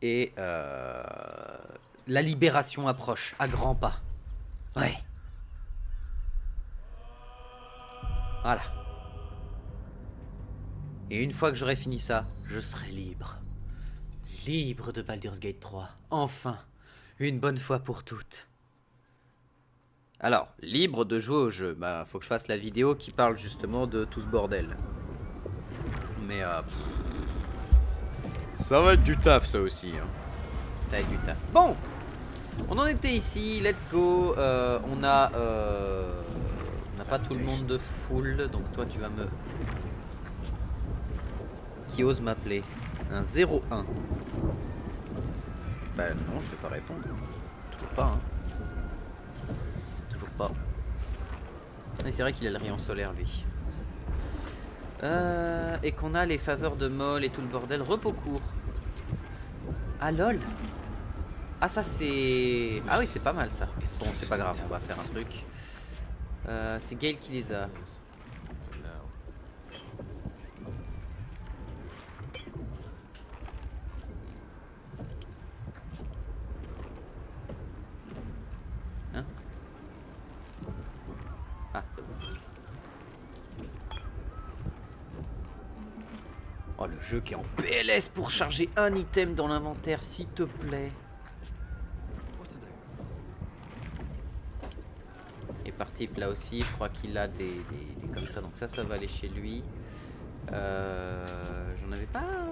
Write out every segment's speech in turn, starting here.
Et la libération approche à grands pas. Ouais. Voilà. Et une fois que j'aurai fini ça, je serai libre. Libre de Baldur's Gate 3. Enfin. Une bonne fois pour toutes. Alors, libre de jouer au jeu. Bah, faut que je fasse la vidéo qui parle justement de tout ce bordel. Mais ça va être du taf, ça aussi. Hein. Ça va être du taf. Bon, on en était ici. Let's go. On n'a pas tout le monde de full, donc toi tu vas me. Qui ose m'appeler un 01. Bah non, je vais pas répondre. Toujours pas. Hein. Toujours pas. Et c'est vrai qu'il a le rayon solaire lui. Et qu'on a les faveurs de Moll et tout le bordel. Repos court. Ah lol. Ah ça c'est... Ah oui c'est pas mal ça. Bon c'est pas grave, on va faire un truc. C'est Gale qui les a. Hein? Ah c'est bon. Oh le jeu qui est en PLS pour charger un item dans l'inventaire s'il te plaît. Et parti là aussi, je crois qu'il a des comme ça, donc ça va aller chez lui. J'en avais pas.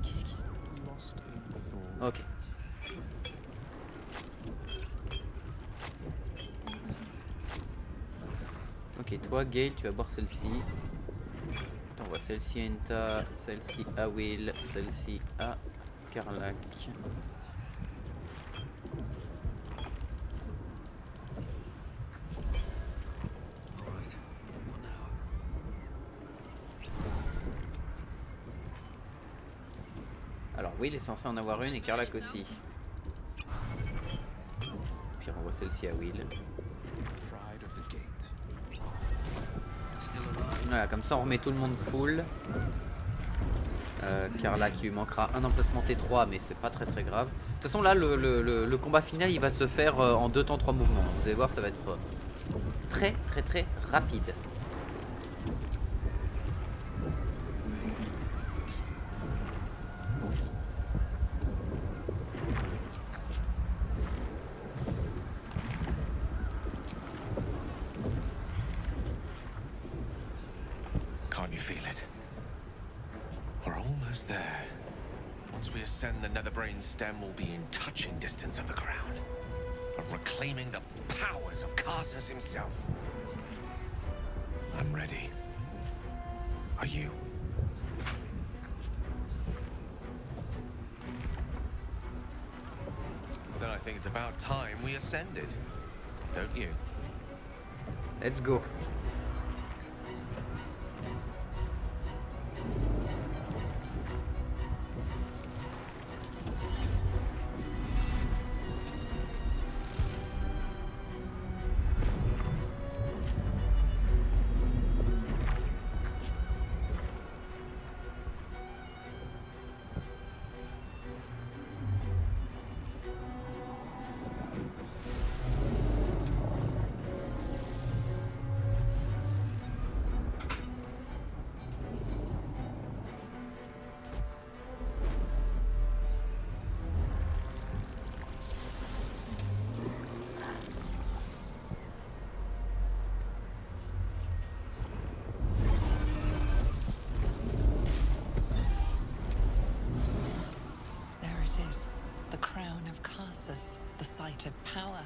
Qu'est-ce qui se passe? Ok. Ok, toi Gale, tu vas boire celle-ci. On voit celle-ci à Enta, celle-ci à Will, celle-ci à Karlak. Alors Will est censé en avoir une et Karlak aussi. Puis on voit celle-ci à Will. Voilà, comme ça on remet tout le monde full. Karlak il lui manquera un emplacement T3 mais c'est pas très grave. De toute façon là le combat final il va se faire en 2 temps 3 mouvements. Vous allez voir ça va être très rapide. Can't you feel it? We're almost there. Once we ascend, the Netherbrain stem will be in touching distance of the crown, and reclaiming the powers of Karsus himself. I'm ready. Are you? Then I think it's about time we ascended, don't you? Let's go. The site of power,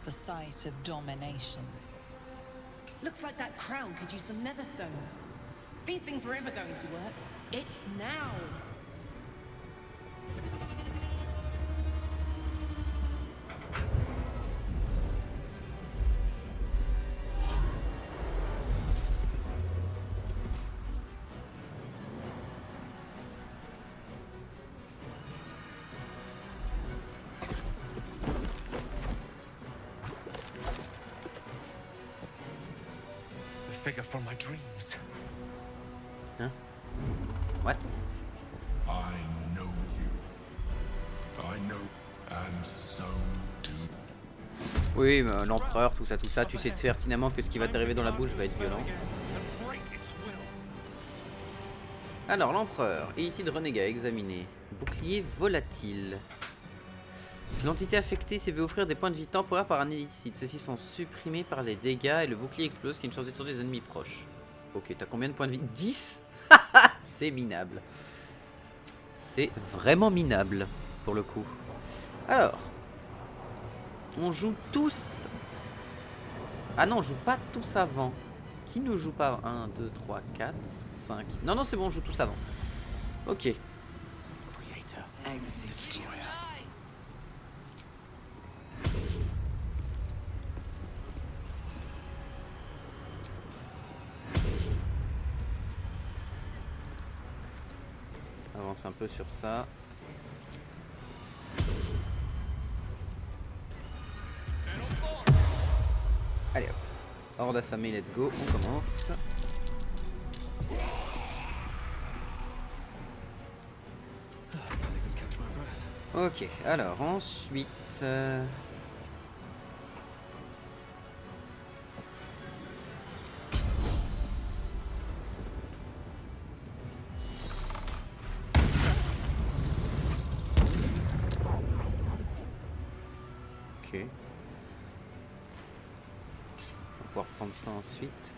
the site of domination. Looks like that crown could use some netherstones. If these things were ever going to work, it's now. Figure from my dreams. Hein? What? I know you. I know, and so do. Oui, mais l'empereur, tout ça, tu sais pertinemment que ce qui va t'arriver dans la bouche va être violent. Alors, l'empereur, ici de renégat, examiner. Bouclier volatile. L'entité affectée s'est fait offrir des points de vie temporaires par un illicite. Ceux-ci sont supprimés par les dégâts et le bouclier explose, qui est une chance d'étourdir des ennemis proches. Ok, t'as combien de points de vie? 10. C'est minable. C'est vraiment minable, pour le coup. Alors, on joue tous... Ah non, on joue pas tous avant. Qui ne joue pas? 1, 2, 3, 4, 5... Non, non, c'est bon, on joue tous avant. Ok. Avance un peu sur ça. Allez hop. Horde affamée, let's go, on commence. Ok, alors ensuite... Ok. On va pouvoir prendre ça ensuite.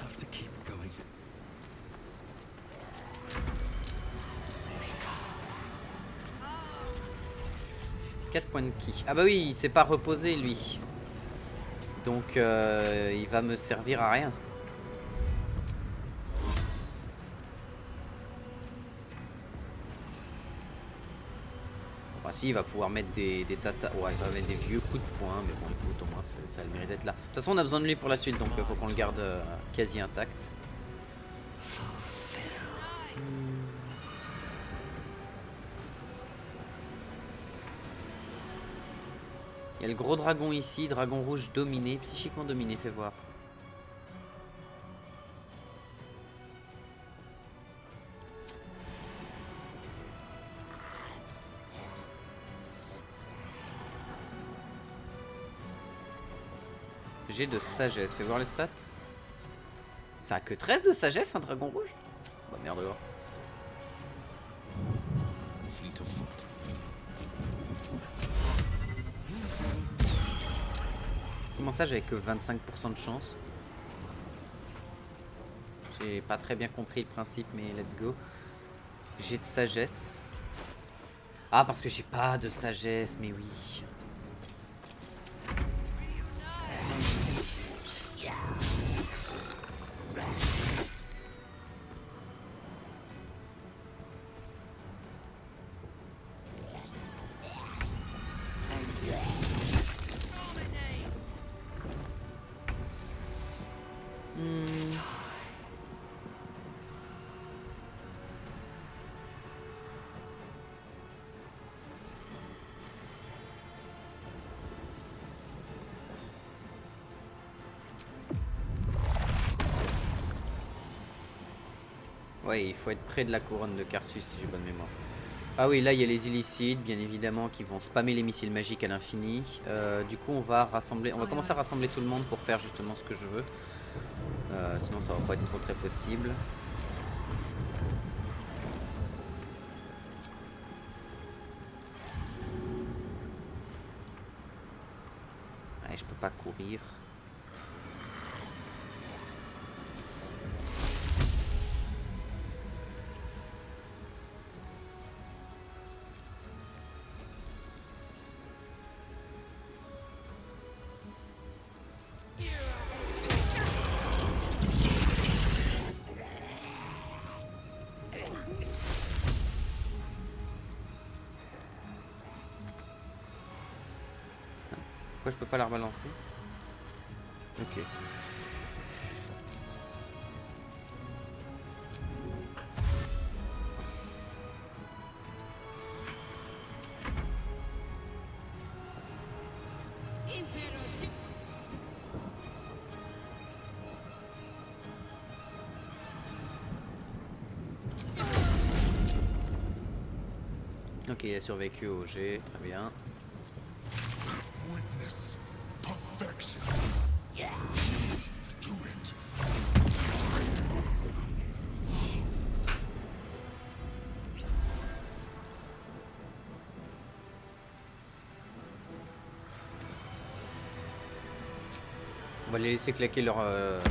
Have to keep going. 4 points de ki. Ah bah oui, il s'est pas reposé lui. Donc il va me servir à rien. Enfin si, il va pouvoir mettre des tatas. Ouais, il va mettre des vieux coups de poing. Mais bon écoute, au moins ça a le mérite d'être là. De toute façon on a besoin de lui pour la suite. Donc faut qu'on le garde quasi intact. Il y a le gros dragon ici, dragon rouge dominé, psychiquement dominé, fais voir. J'ai de sagesse, fais voir les stats. Ça a que 13 de sagesse un dragon rouge? Bah merde alors. Fleet of foot. Comment ça, j'avais que 25% de chance? J'ai pas très bien compris le principe, mais let's go. J'ai de sagesse. Ah, parce que j'ai pas de sagesse, mais oui. Ouais, il faut être près de la couronne de Karsus si j'ai bonne mémoire. Ah oui, là il y a les illicides, bien évidemment, qui vont spammer les missiles magiques à l'infini. Du coup, on va commencer à rassembler tout le monde pour faire justement ce que je veux. Sinon, ça va pas être trop très possible. Ouais, je peux pas courir. Pourquoi je peux pas la rebalancer? Ok. Ok, il a survécu au jet, très bien. Witness perfection. Do it. On va les laisser claquer leur... Voilà.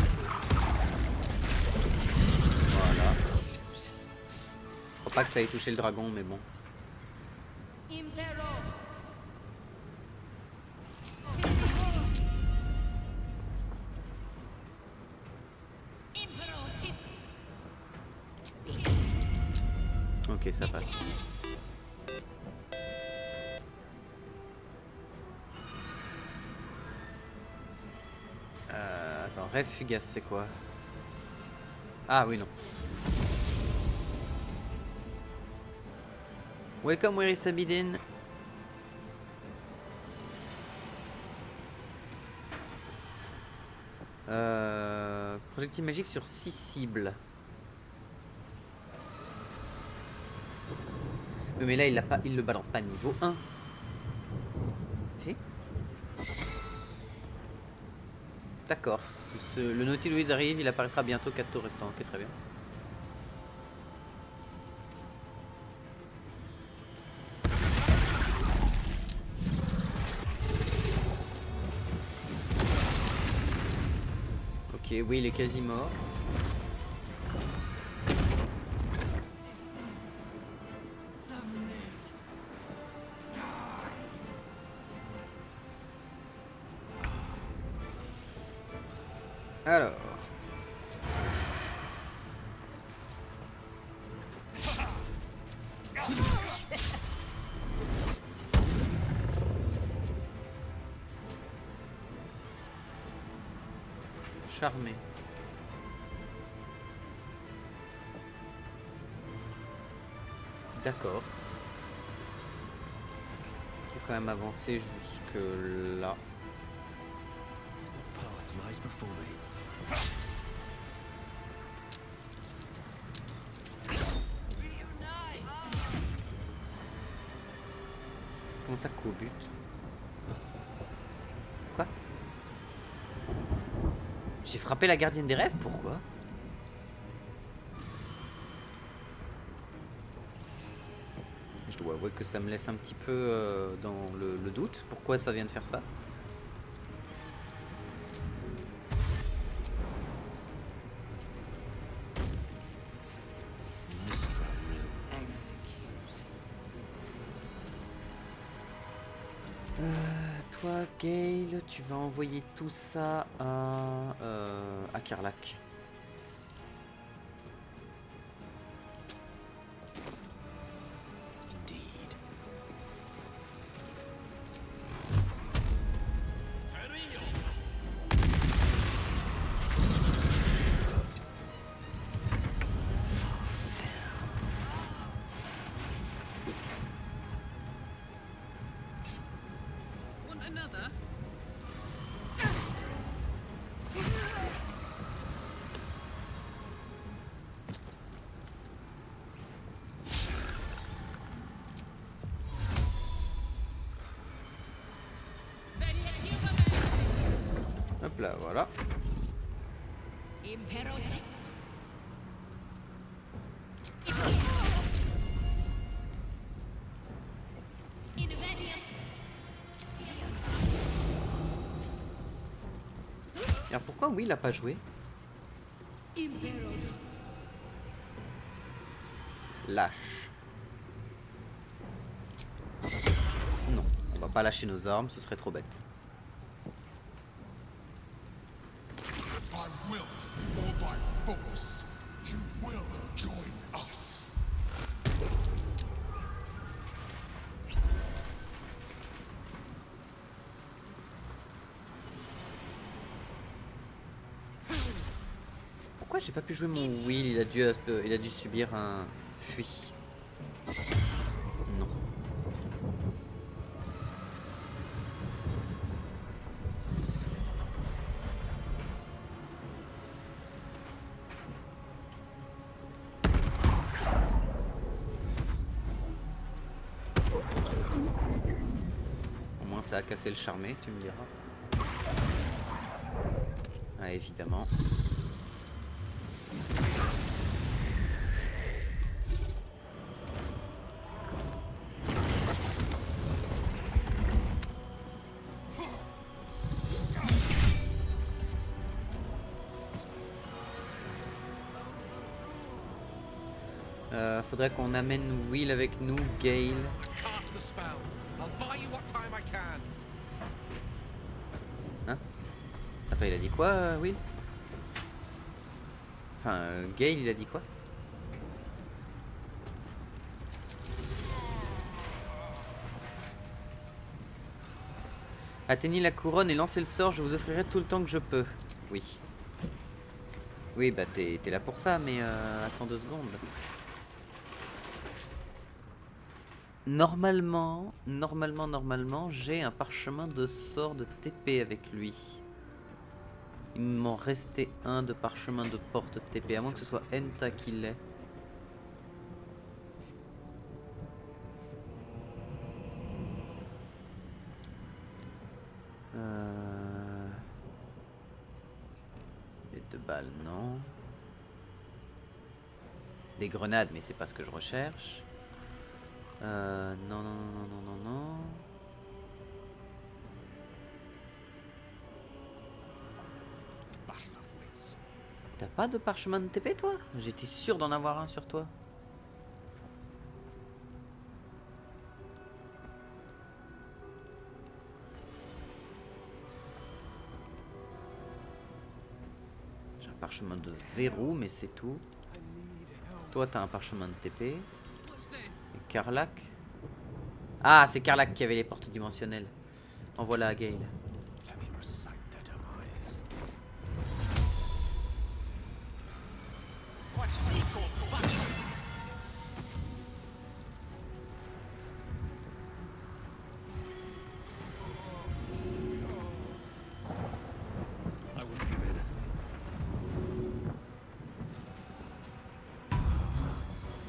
Je crois pas que ça ait touché le dragon, mais bon. Ok, ça passe. Attends, rêve fugace, c'est quoi? Ah oui, non. Welcome, where is Sabidin? Projectile magique sur 6 cibles. Mais là, il le balance pas niveau 1. Si? D'accord. Le Nautiloid arrive, il apparaîtra bientôt 4 tours restants. Ok, très bien. Ok, oui, il est quasi mort. Alors. Charmé. D'accord. Faut quand même avancer jusque là. The path lies before me. Comment ça qu'au but? Quoi? J'ai frappé la gardienne des rêves, pourquoi? Je dois avouer que ça me laisse un petit peu dans le doute. Pourquoi ça vient de faire ça? Toi, Gale, tu vas envoyer tout ça à Karlak. Indeed. Want another? Hop là, voilà. Alors pourquoi oui, il a pas joué? Lâche. Non, on va pas lâcher nos armes, ce serait trop bête. By will or by force, you will join us. Pourquoi j'ai pas pu jouer mon Will? Il a dû subir un fuit. Non. ça a cassé le charmé, tu me diras. Ah, évidemment. Faudrait qu'on amène Will avec nous, Gale. Cast the spell. I'll buy you what time I can. Hein? Attends, il a dit quoi, Will? Enfin, Gale, il a dit quoi? Atteignez la couronne et lancez le sort, je vous offrirai tout le temps que je peux. Oui. Oui, bah t'es là pour ça, mais attends 2 secondes. Normalement, j'ai un parchemin de sort de TP avec lui. Il m'en restait un de parchemin de porte TP, à moins que ce soit Enta qui l'ait. Les 2 balles, non. Des grenades, mais c'est pas ce que je recherche. Non. Battle of wits. T'as pas de parchemin de TP, toi? J'étais sûr d'en avoir un sur toi. J'ai un parchemin de verrou, mais c'est tout. Toi, t'as un parchemin de TP. Et Karlach. Ah, c'est Karlach qui avait les portes dimensionnelles. En voilà à Gale. Let me recite their demise. I won't give in.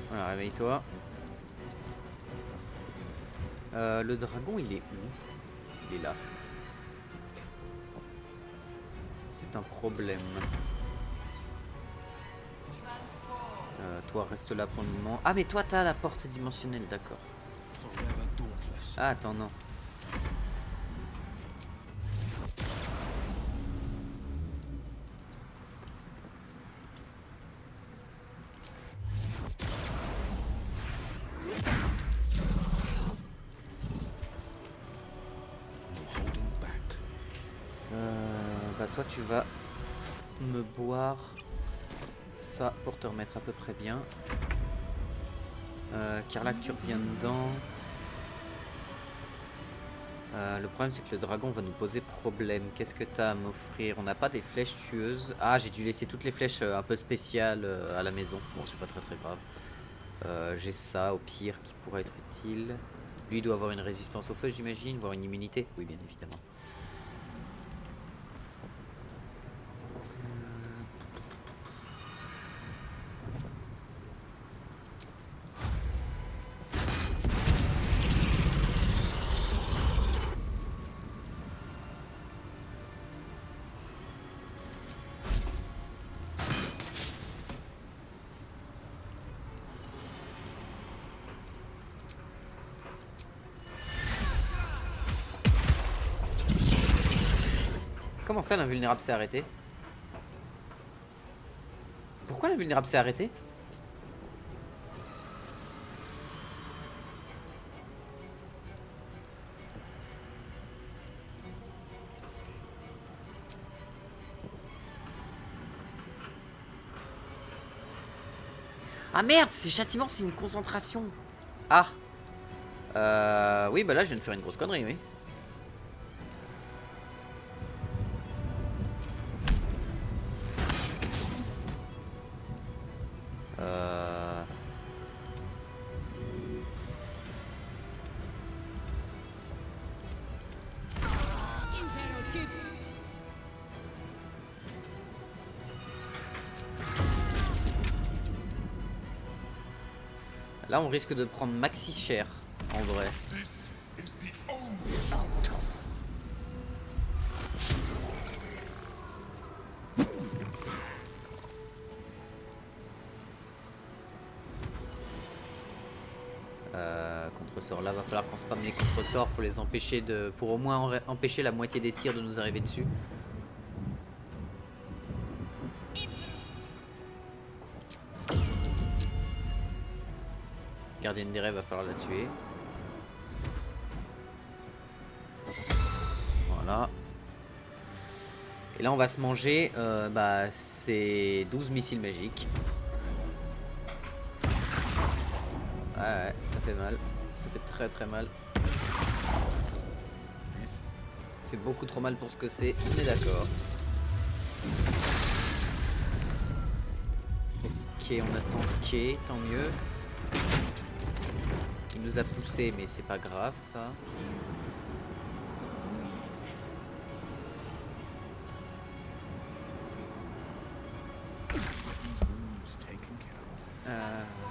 Voilà, réveille-toi. Le dragon, il est où? Il est là. C'est un problème. Toi, reste là pour le moment. Ah, mais toi, t'as la porte dimensionnelle, d'accord. Forever dauntless. Ah, attends, non. No holding back. Bah, toi, tu vas me boire ça pour te remettre à peu près bien. Karlach, tu reviens dedans. Le problème, c'est que le dragon va nous poser problème. Qu'est-ce que t'as à m'offrir? On n'a pas des flèches tueuses. Ah, j'ai dû laisser toutes les flèches un peu spéciales à la maison. Bon, c'est pas très grave. J'ai ça, au pire, qui pourrait être utile. Lui, il doit avoir une résistance au feu, j'imagine, voire une immunité. Oui, bien évidemment. Comment ça, l'invulnérable s'est arrêté? Pourquoi l'invulnérable s'est arrêté? Ah merde, c'est châtiment, c'est une concentration. Ah. Oui, bah là, je viens de faire une grosse connerie, oui. Là, on risque de prendre maxi cher, en vrai. This is the only outcome. contresorts. Là, va falloir qu'on spamme les contresorts pour les empêcher de, pour au moins empêcher la moitié des tirs de nous arriver dessus. Gardienne des rêves, va falloir la tuer. Voilà. Et là, on va se manger ces 12 missiles magiques. Ouais, ça fait mal. Ça fait très très mal. Ça fait beaucoup trop mal pour ce que c'est. On est d'accord. Ok, on a tanké, tant mieux. Il nous a poussé, mais c'est pas grave ça.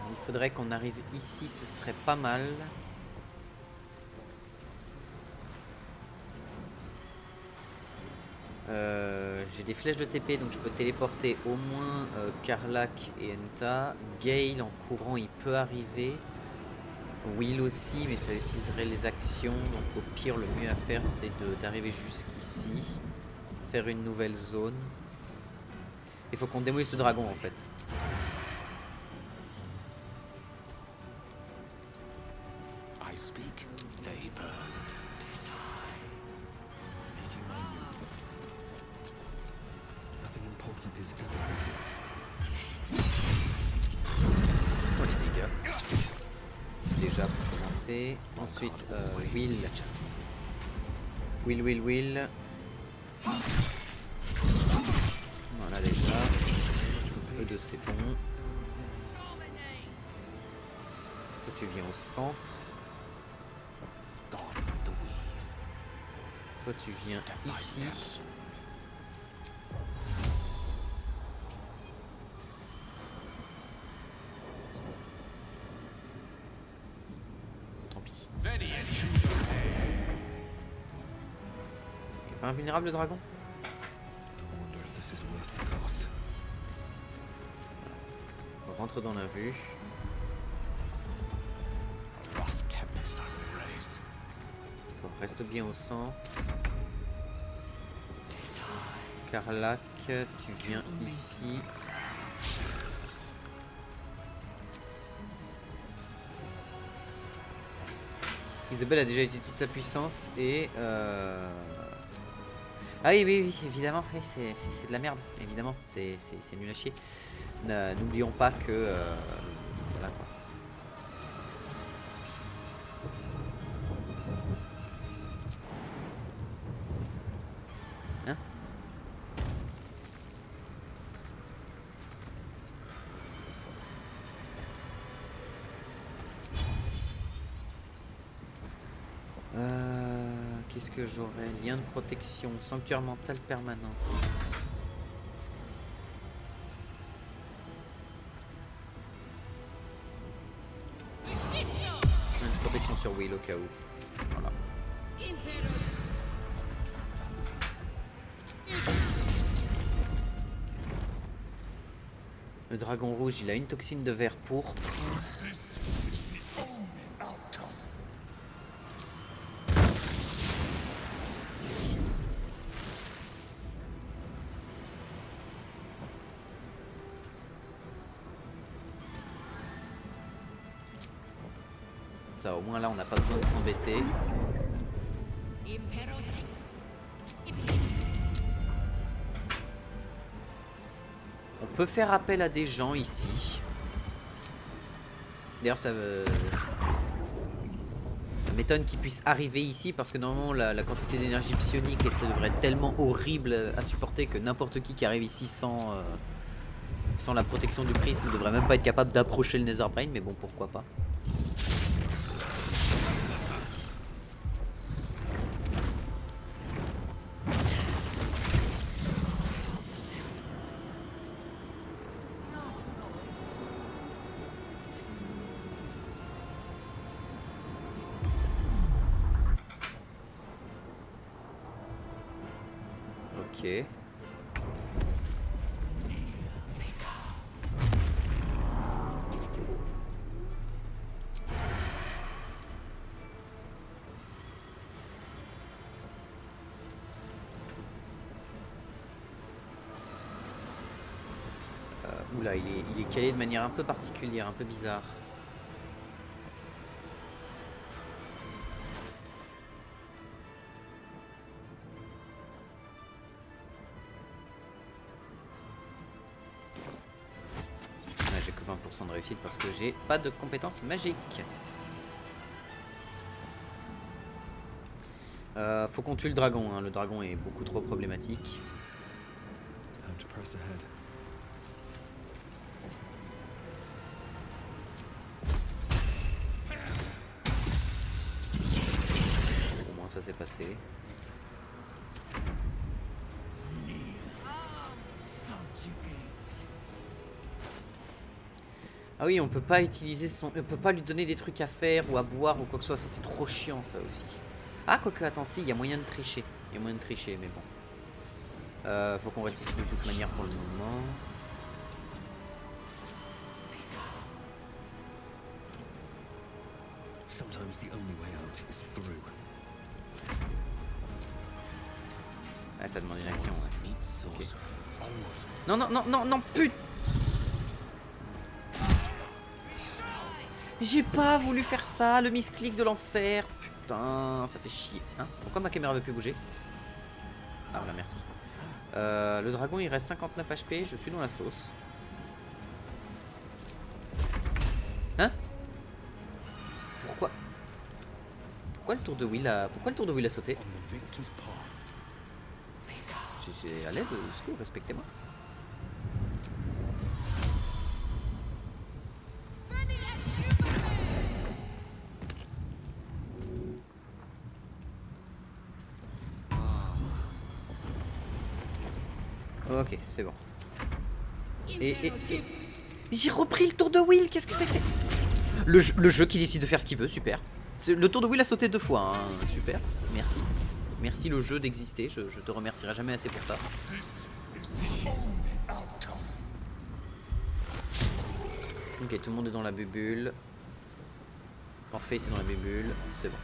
Il faudrait qu'on arrive ici, ce serait pas mal. J'ai des flèches de TP, donc je peux téléporter au moins Karlach et Enta. Gale en courant, il peut arriver. Will aussi, mais ça utiliserait les actions. Donc au pire, le mieux à faire, c'est d'arriver jusqu'ici. Faire une nouvelle zone. Il faut qu'on démolisse le dragon en fait. I speak, they burn. Making my move. Nothing important is ever easy. Oh les dégâts. Déjà pour commencer. Ensuite, Will. Will. Voilà déjà. Et de c'est bon. Toi tu viens au centre. Toi tu viens ici. Tant pis. Il est pas invulnérable le dragon? On rentre dans la vue. Reste bien au centre. Karlach, tu viens ici. Isabelle a déjà utilisé toute sa puissance et ah oui, évidemment, oui, c'est de la merde, évidemment, c'est nul à chier. N'oublions pas que voilà quoi. Hein? Qu'est-ce que j'aurais? Lien de protection, sanctuaire mental permanent. Une protection sur Will au cas où. Voilà. Le dragon rouge, il a une toxine de verre pourpre. Ça, au moins là, on n'a pas besoin de s'embêter. On peut faire appel à des gens ici. D'ailleurs, ça m'étonne qu'ils puissent arriver ici parce que normalement la quantité d'énergie psionique devrait être tellement horrible à supporter que n'importe qui arrive ici sans la protection du prisme ne devrait même pas être capable d'approcher le Netherbrain, mais bon, pourquoi pas. Ok. Oula, il est calé de manière un peu particulière, un peu bizarre. J'ai que 20% de réussite parce que j'ai pas de compétences magiques. Faut qu'on tue le dragon, hein. Le dragon est beaucoup trop problématique. Time to press ahead. Au moins ça s'est passé. Ah oui, on peut pas utiliser son... On peut pas lui donner des trucs à faire ou à boire ou quoi que ce soit. Ça, c'est trop chiant, ça aussi. Ah, quoique, attends, si, il y a moyen de tricher. Il y a moyen de tricher, mais bon. Faut qu'on reste ici de toute manière pour le moment. Sometimes the only way out is through. Ah, ça demande une action, ouais. Meet sorcerer. Onward. Non, non, non, non, non, putain! J'ai pas voulu faire ça, le misclick de l'enfer. Putain, ça fait chier. Hein, pourquoi ma caméra veut plus bouger? Ah voilà, merci. Le dragon, il reste 59 HP, je suis dans la sauce. Hein? Pourquoi? Pourquoi le tour de Will a... Pourquoi le tour de Will a sauté? On the victor's path. C'est à l'aide, au secours, respectez-moi. Ok, c'est bon. Et j'ai repris le tour de Will, qu'est-ce que c'est que c'est? Le jeu qui décide de faire ce qu'il veut, super. Le tour de Will a sauté 2 fois, hein. Super, merci. Merci le jeu d'exister, je te remercierai jamais assez pour ça. Ok, tout le monde est dans la bubule. Parfait, c'est dans la bubule, c'est bon.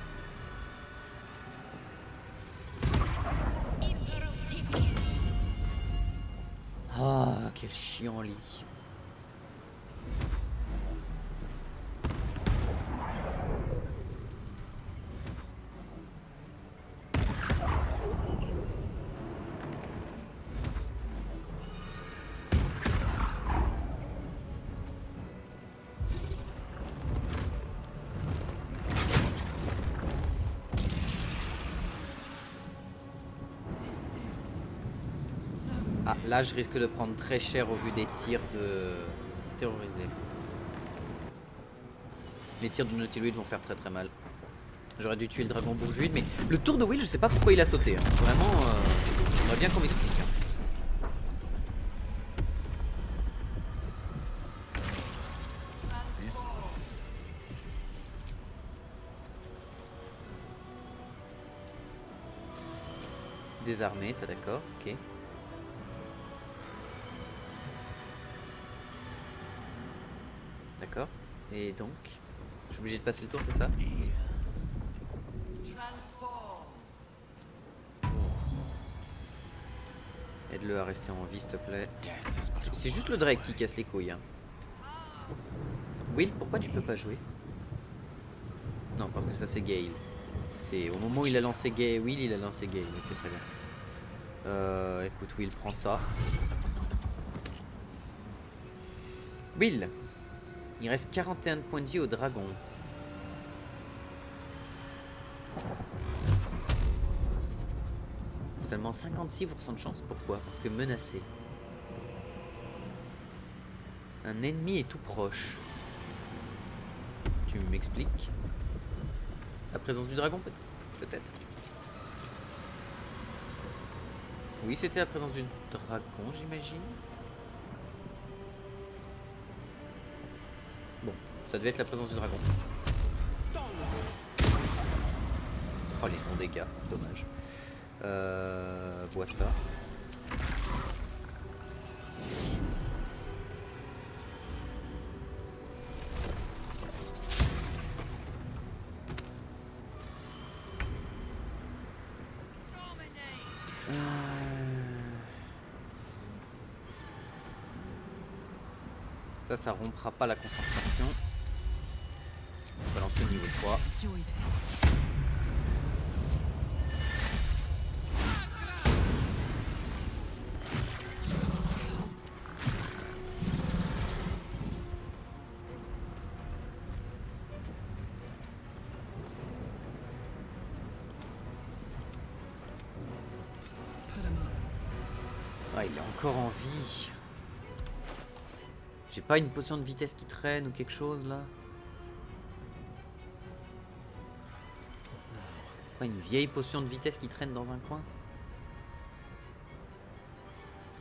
Ah, quel chiant lit. Ah, là je risque de prendre très cher au vu des tirs de terrorisés. Les tirs de Nautiloid vont faire très très mal. J'aurais dû tuer le dragon bourgeois, mais le tour de Will, je sais pas pourquoi il a sauté. Hein. Vraiment, j'aimerais bien qu'on m'explique. Hein. Désarmé, ça d'accord, ok. D'accord. Et donc, je suis obligé de passer le tour, c'est ça? Aide-le à rester en vie, s'il te plaît. C'est juste le Drake qui casse les couilles. Hein. Will, pourquoi tu peux pas jouer? Non, parce que ça c'est Gale. C'est au moment où il a lancé Gale, Will, il a lancé Gale. Ok, très bien. Écoute, Will, prends ça. Will, il reste 41 points de vie au dragon. Seulement 56% de chance. Pourquoi? Parce que menacé. Un ennemi est tout proche. Tu m'expliques? La présence du dragon peut-être? Oui, c'était la présence du dragon, j'imagine. Bon, ça devait être la présence du dragon. Oh, les bons dégâts, dommage. Vois ça. Ça rompra pas la concentration. On va lancer le niveau 3. Enjoy this. Put 'em up. Ah, il est encore en vie. J'ai pas une potion de vitesse qui traîne ou quelque chose là? Pas une vieille potion de vitesse qui traîne dans un coin?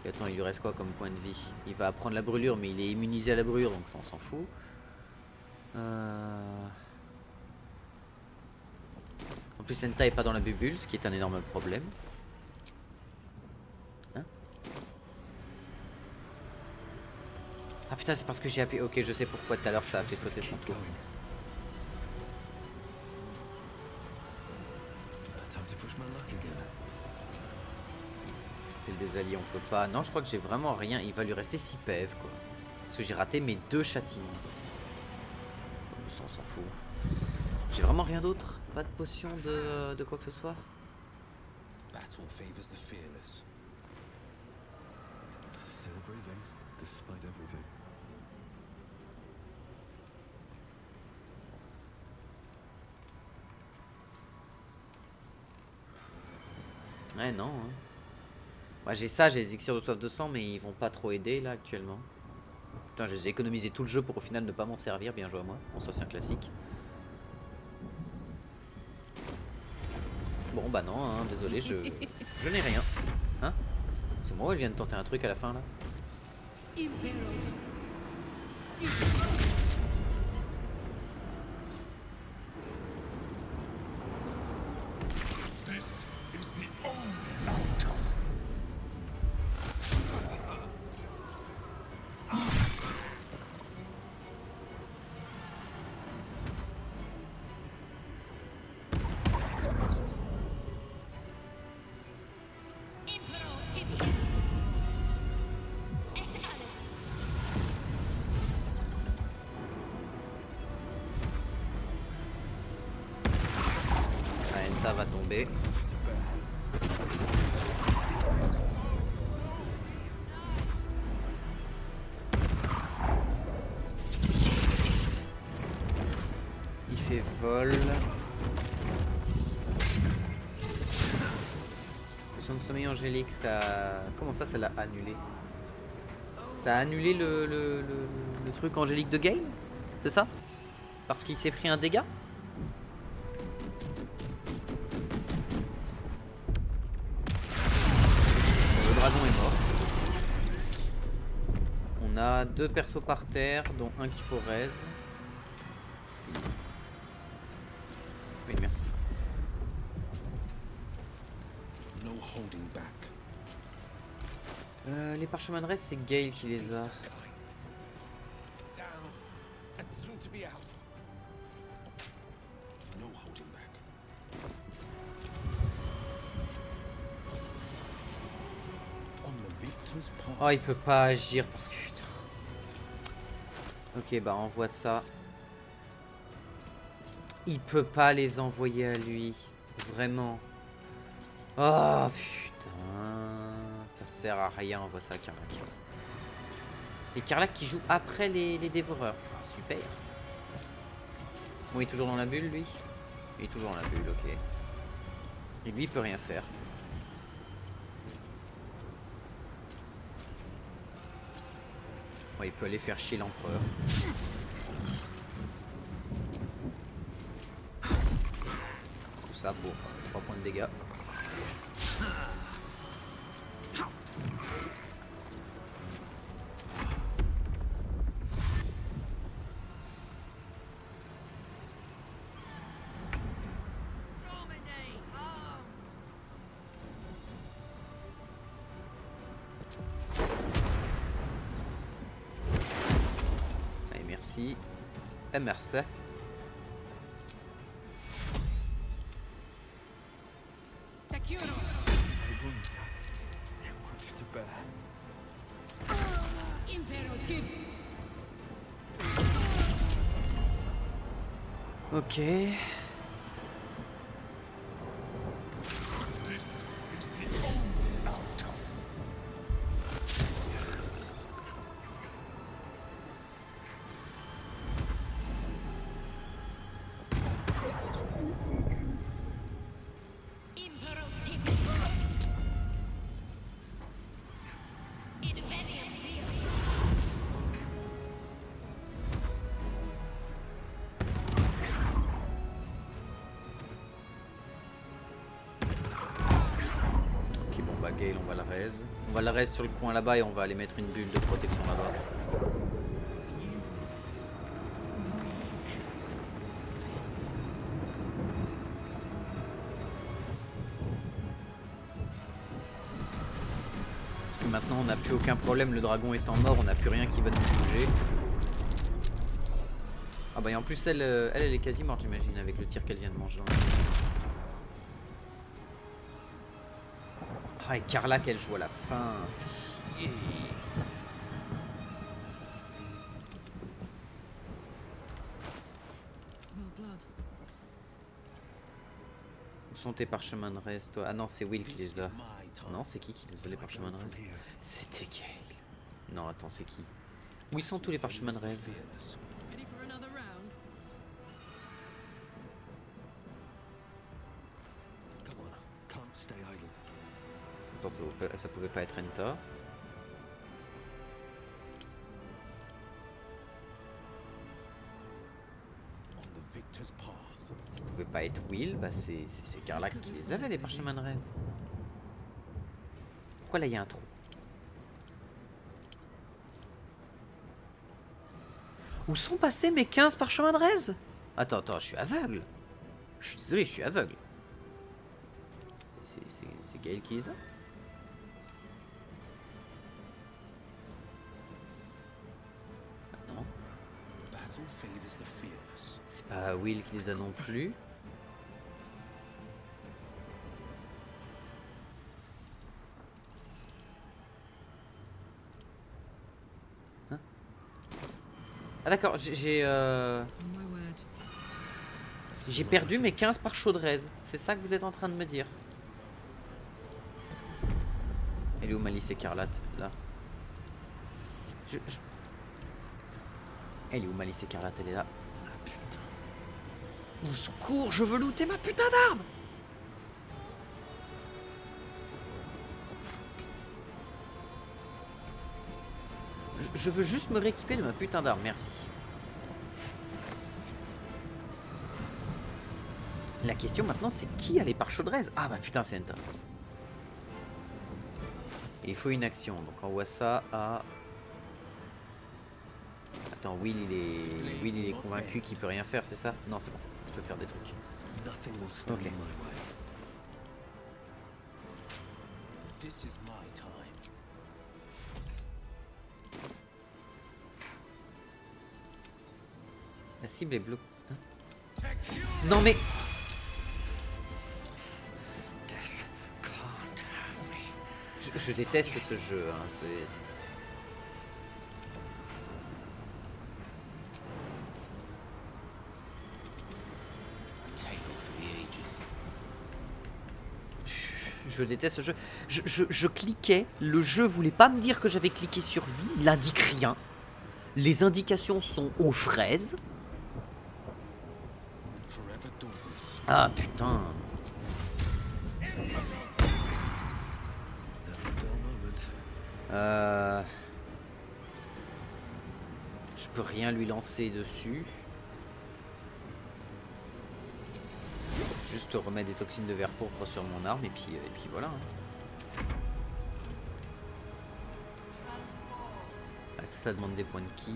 Et attends, il lui reste quoi comme point de vie? Il va apprendre la brûlure, mais il est immunisé à la brûlure, donc ça on s'en fout. En plus, Senta est pas dans la bubule, ce qui est un énorme problème. Hein? Ah putain, c'est parce que j'ai appuyé. Ok, je sais pourquoi tout à l'heure ça a fait sauter son tour. Time to push my luck again. Et le des alliés, on peut pas. Non, je crois que j'ai vraiment rien. Il va lui rester 6 PV quoi. Parce que j'ai raté mes 2 châtiments. Ça, on s'en fout. J'ai vraiment rien d'autre. Pas de potion de quoi que ce soit. Battle favors the fearless. Still breathing, despite everything. Ouais, non. Hein. Moi, j'ai ça, j'ai les élixirs de soif de sang, mais ils vont pas trop aider là actuellement. Putain, je les ai économisés tout le jeu pour au final ne pas m'en servir. Bien joué à moi. Bon, ça c'est un classique. Bon, bah non, hein, désolé, je n'ai rien. Hein? C'est moi, elle vient de tenter un truc à la fin là. This is the only outcome. Ah, Enta va tomber. Il fait vol. Potion de sommeil angélique, ça... Comment ça l'a annulé? Ça a annulé le truc angélique de Gale? C'est ça? Parce qu'il s'est pris un dégât? Le dragon est mort. On a 2 persos par terre, dont un qu'il faut raise. Oui, merci. No holding back. Les parchemins de reste, c'est Gale qui les a. Down and soon to be out. No holding back. On the victor's path. Oh, il peut pas agir parce que putain. Ok, bah envoie ça. Il peut pas les envoyer à lui. Vraiment. Oh putain. Ça sert à rien, envoie ça à Karlach. Et Karlach qui joue après les dévoreurs. Ah, super. Bon, il est toujours dans la bulle, lui. Il est toujours dans la bulle, ok. Et lui, il peut rien faire. Bon, il peut aller faire chier l'empereur. Tout ça pour 3 points de dégâts. Allez, merci. Et merci. Takuro! My wounds. Too much to bear. Ok. This is the only outcome. Ok, bon bah Gale, on va le raise. On va le raise sur le coin là-bas et on va aller mettre une bulle de protection là-bas. Parce que maintenant on n'a plus aucun problème, le dragon étant mort, on n'a plus rien qui va nous bouger. Ah bah et en plus elle est quasi morte j'imagine avec le tir qu'elle vient de manger. Ah et Carla qu'elle joue à la fin. Fait chier. Smell blood. Où sont tes parchemins de reste toi? Ah non c'est Will qui les a. My time. Non c'est qui les a les parchemins de From reste? here. C'était Gale. Non attends c'est qui? Où ils sont tous les parchemins de reste? Fearless. Ready for another round? Come on, can't stay idle. Attends ça pouvait pas être Enta. On the victor's path. Ça pouvait pas être Will, bah c'est Carla qui les avait les parchemins de reste. Pourquoi là il y a un trou? Où sont passés mes 15 parchemins de reste? Attends, je suis aveugle. Je suis désolé, je suis aveugle. C'est Gale qui les a? Ah non, Battle favors the fearless. c'est pas Will qui les a non plus. Hein? Ah d'accord, On my word. j'ai perdu mes 15 par chaudresse. C'est ça que vous êtes en train de me dire? Elle est où Malice Écarlate? Là. Elle est où Malice Écarlate? Elle est là. Ah putain. Au secours, je veux looter ma putain d'arme! Je veux juste me rééquiper de ma putain d'arme, merci. La question maintenant c'est qui a les pare chaudresse? Ah bah putain c'est Enta. Et il faut une action, donc on voit ça à... Attends, Will il est convaincu qu'il peut rien faire, c'est ça? Non c'est bon, je peux faire des trucs. Nothing will stand Okay. in my way. This is my time. La cible est bloquée. Non mais... Death can't have me. Je déteste ce jeu, hein. A tale for the ages. Je déteste ce jeu. Je cliquais, le jeu voulait pas me dire que j'avais cliqué sur lui, il indique rien. Les indications sont aux fraises. Forever dauntless. Ah putain. Never a dull moment. Je peux rien lui lancer dessus. Juste remettre des toxines de verre pourpre sur mon arme et puis voilà. Hein. Ah, ça demande des points de ki.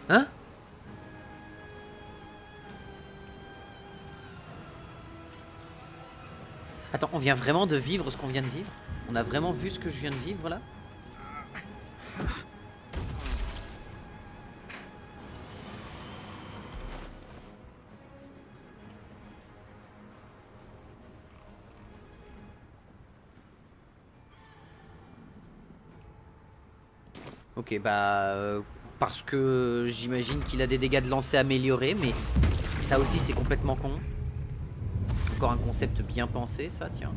Hein? Attends, on vient vraiment de vivre ce qu'on vient de vivre? On a vraiment vu ce que je viens de vivre là? Ok, bah... parce que j'imagine qu'il a des dégâts de lancer améliorés, mais ça aussi c'est complètement con. Encore un concept bien pensé, ça, tiens.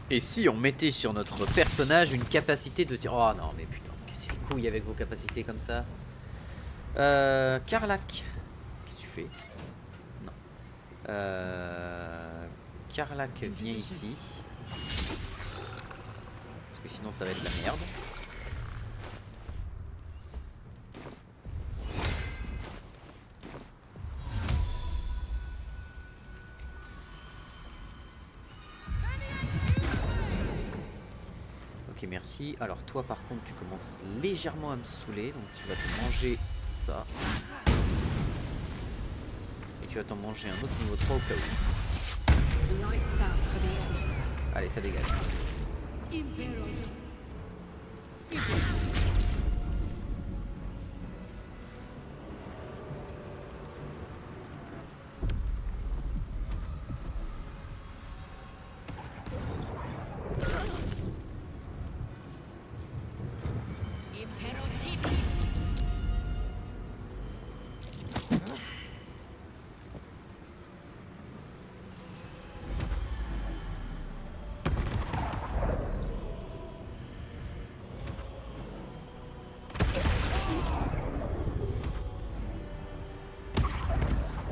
Et si on mettait sur notre personnage une capacité de tir... Oh non, mais putain, cassez les couilles avec vos capacités comme ça. Karlak. Qu'est-ce que tu fais? Non. Karlak, viens ici. Parce que sinon ça va être la merde. Ok, merci. Alors toi par contre tu commences légèrement à me saouler, donc tu vas te manger ça. Et tu vas t'en manger un autre niveau 3 au cas où. Allez, ça dégage.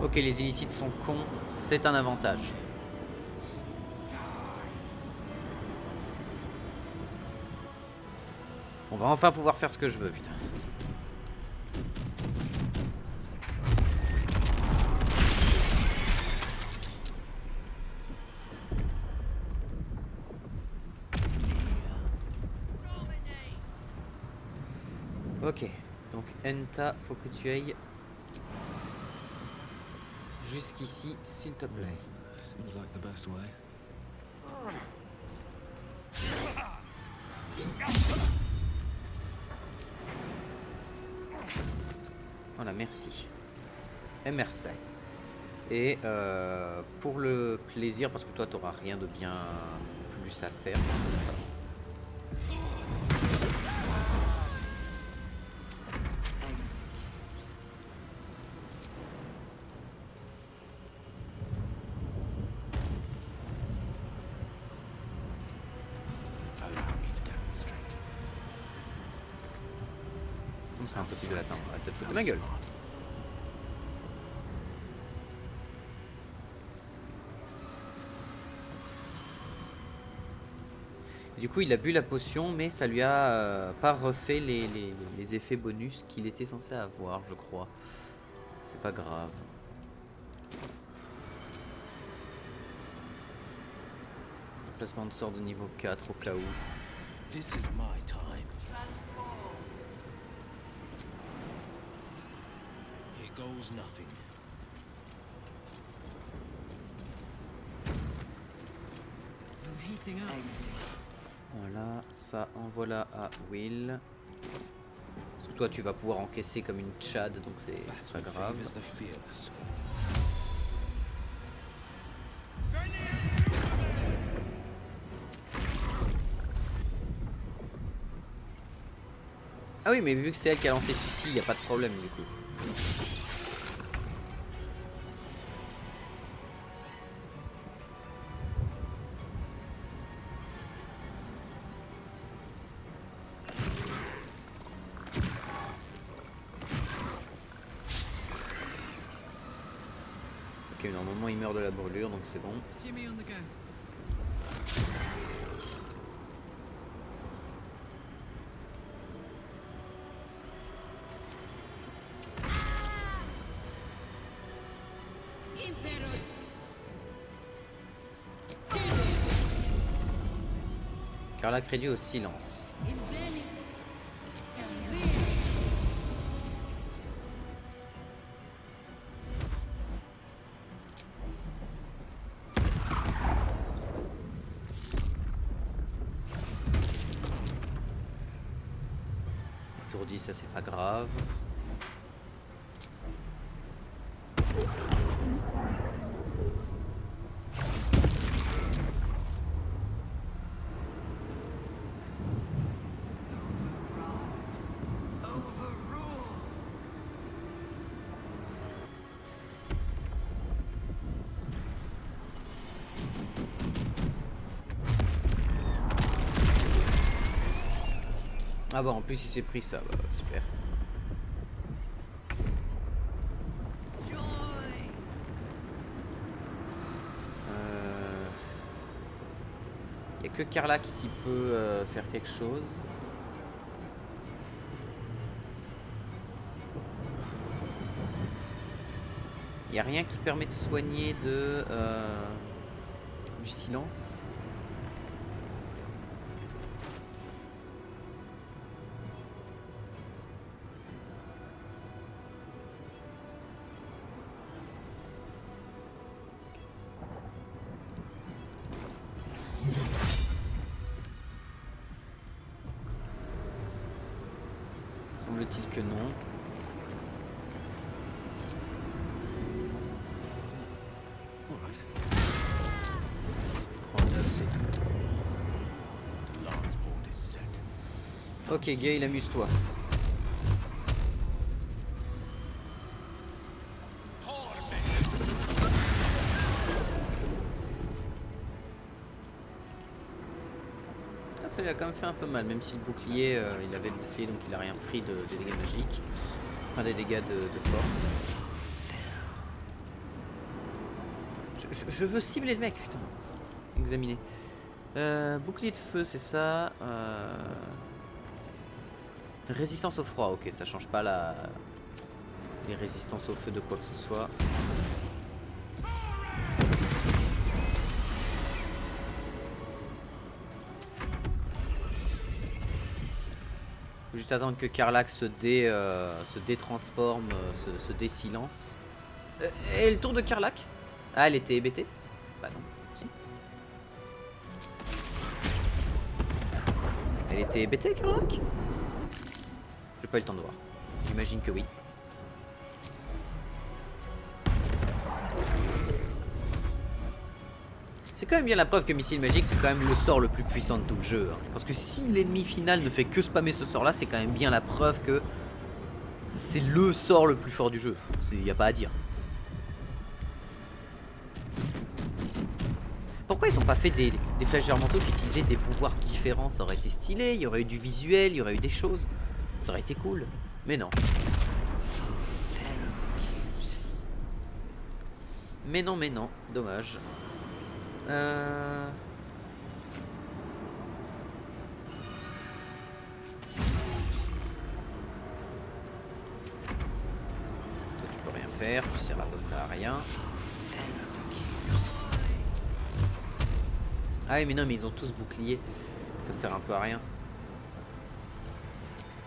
Ok, les illicites sont cons, c'est un avantage. On va enfin pouvoir faire ce que je veux, putain. Ok, donc Enta, faut que tu ailles jusqu'ici, s'il te plaît. Seems like the best way. Voilà, merci. Et merci. Et pour le plaisir, parce que toi t'auras rien de bien plus à faire que ça. C'est impossible de l'atteindre. Arrête de te foutre de ma gueule. Du coup, il a bu la potion, mais ça lui a pas refait les effets bonus qu'il était censé avoir, je crois. C'est pas grave. Placement de sort de niveau 4 au cas où. This is my time. Here goes nothing. I'm heating up. Voilà, ça envoie à Will. Parce que toi, tu vas pouvoir encaisser comme une tchad, donc c'est pas grave. Favors the fearless. Ah oui, mais vu que c'est elle qui a lancé celui-ci, il n'y a pas de problème du coup. Ok, normalement il meurt de la brûlure, donc c'est bon. Jimmy on the go. Karlak réduit au silence. Étourdi, ça c'est pas grave. Ah bah en plus il s'est pris ça, bah, super. Il n'y a que Karlach qui peut faire quelque chose. Il n'y a rien qui permet de soigner du silence. Semble-t-il que non. All right. 39, c'est tout. Lance board is set. Ok, Gale, amuse-toi. Ah, ça lui a quand même fait un peu mal, même si le bouclier, il avait le bouclier donc il a rien pris des dégâts magiques. Enfin des dégâts de force. Je veux cibler le mec, putain. Examiner. Bouclier de feu, c'est ça. Résistance au froid, ok, ça change pas les résistances au feu de quoi que ce soit. Faut juste attendre que Karlach se détransforme, se désilence. Et le tour de Karlach? Ah, elle était hébétée? Bah non, si. Elle était hébétée, Karlach? J'ai pas eu le temps de voir. J'imagine que oui. C'est quand même bien la preuve que Missile Magique c'est quand même le sort le plus puissant de tout le jeu. Hein. Parce que si l'ennemi final ne fait que spammer ce sort là, c'est quand même bien la preuve que c'est le sort le plus fort du jeu. Il n'y a pas à dire. Pourquoi ils ont pas fait des flasheurs mentaux qui utilisaient des pouvoirs différents? Ça aurait été stylé, il y aurait eu du visuel, il y aurait eu des choses. Ça aurait été cool. Mais non. Mais non, dommage. Toi tu peux rien faire, tu sers à peu près à rien. Ah oui mais non mais ils ont tous bouclier. Ça sert un peu à rien.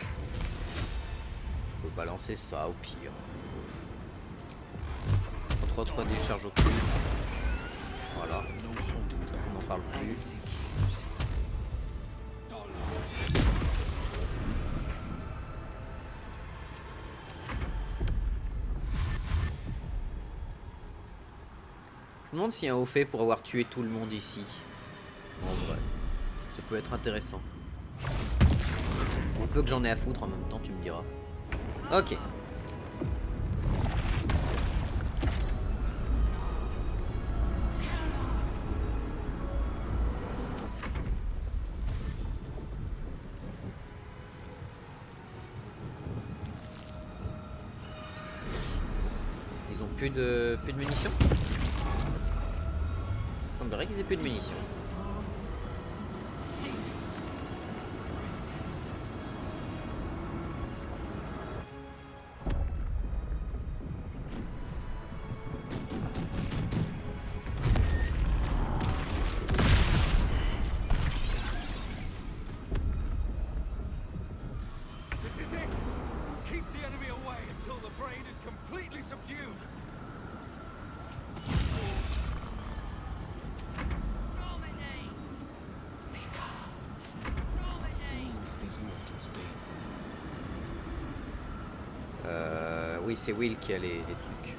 Je peux balancer ça au pire. 3 décharges au cul. Voilà. On n'en parle plus. Je me demande s'il y a un haut fait pour avoir tué tout le monde ici. En vrai, ça peut être intéressant. Un peu que j'en ai à foutre en même temps, tu me diras. Ok. Ils ont plus de munitions? Il semblerait qu'ils aient plus de munitions. This is it! Keep the enemy away until the brain is completely subdued! Oui, c'est Will qui a les trucs.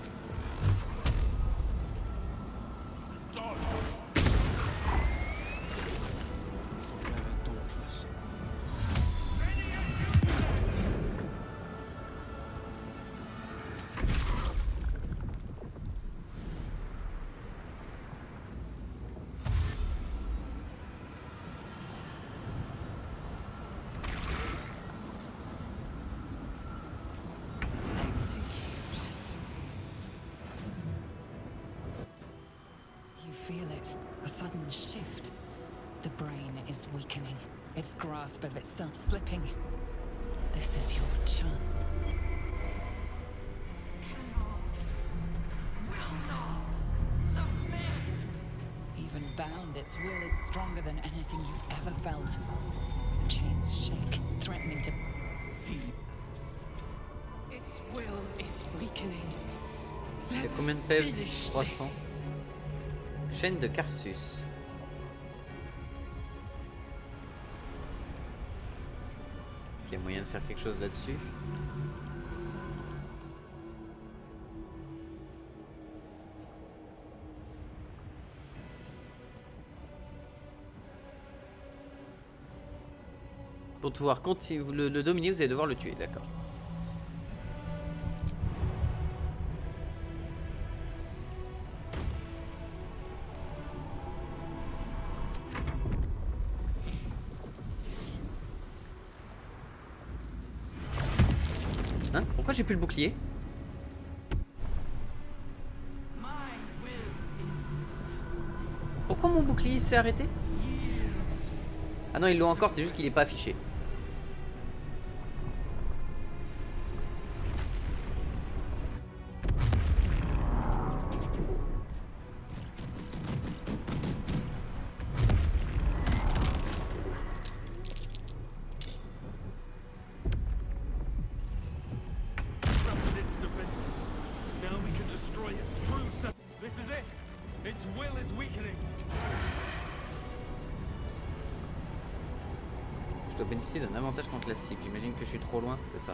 feel it. A sudden shift. The brain is weakening. Its grasp of itself slipping. This is your chance. Even bound, its will is stronger than anything you've ever felt. The chains shake, threatening to... Its will is weakening. Il y a Let's combien de PV? finish 300. this. Chaîne de Carsus. Il y a moyen de faire quelque chose là-dessus. Pour pouvoir continuer le dominer, vous allez devoir le tuer, d'accord. Hein? Pourquoi j'ai plus le bouclier? Pourquoi mon bouclier s'est arrêté? Ah non, ils l'ont encore, c'est juste qu'il n'est pas affiché. Disrupted its defenses. Now we can destroy its true self. This is it. Its will is weakening. Je dois bénéficier d'un avantage contre la cible. J'imagine que je suis trop loin, c'est ça.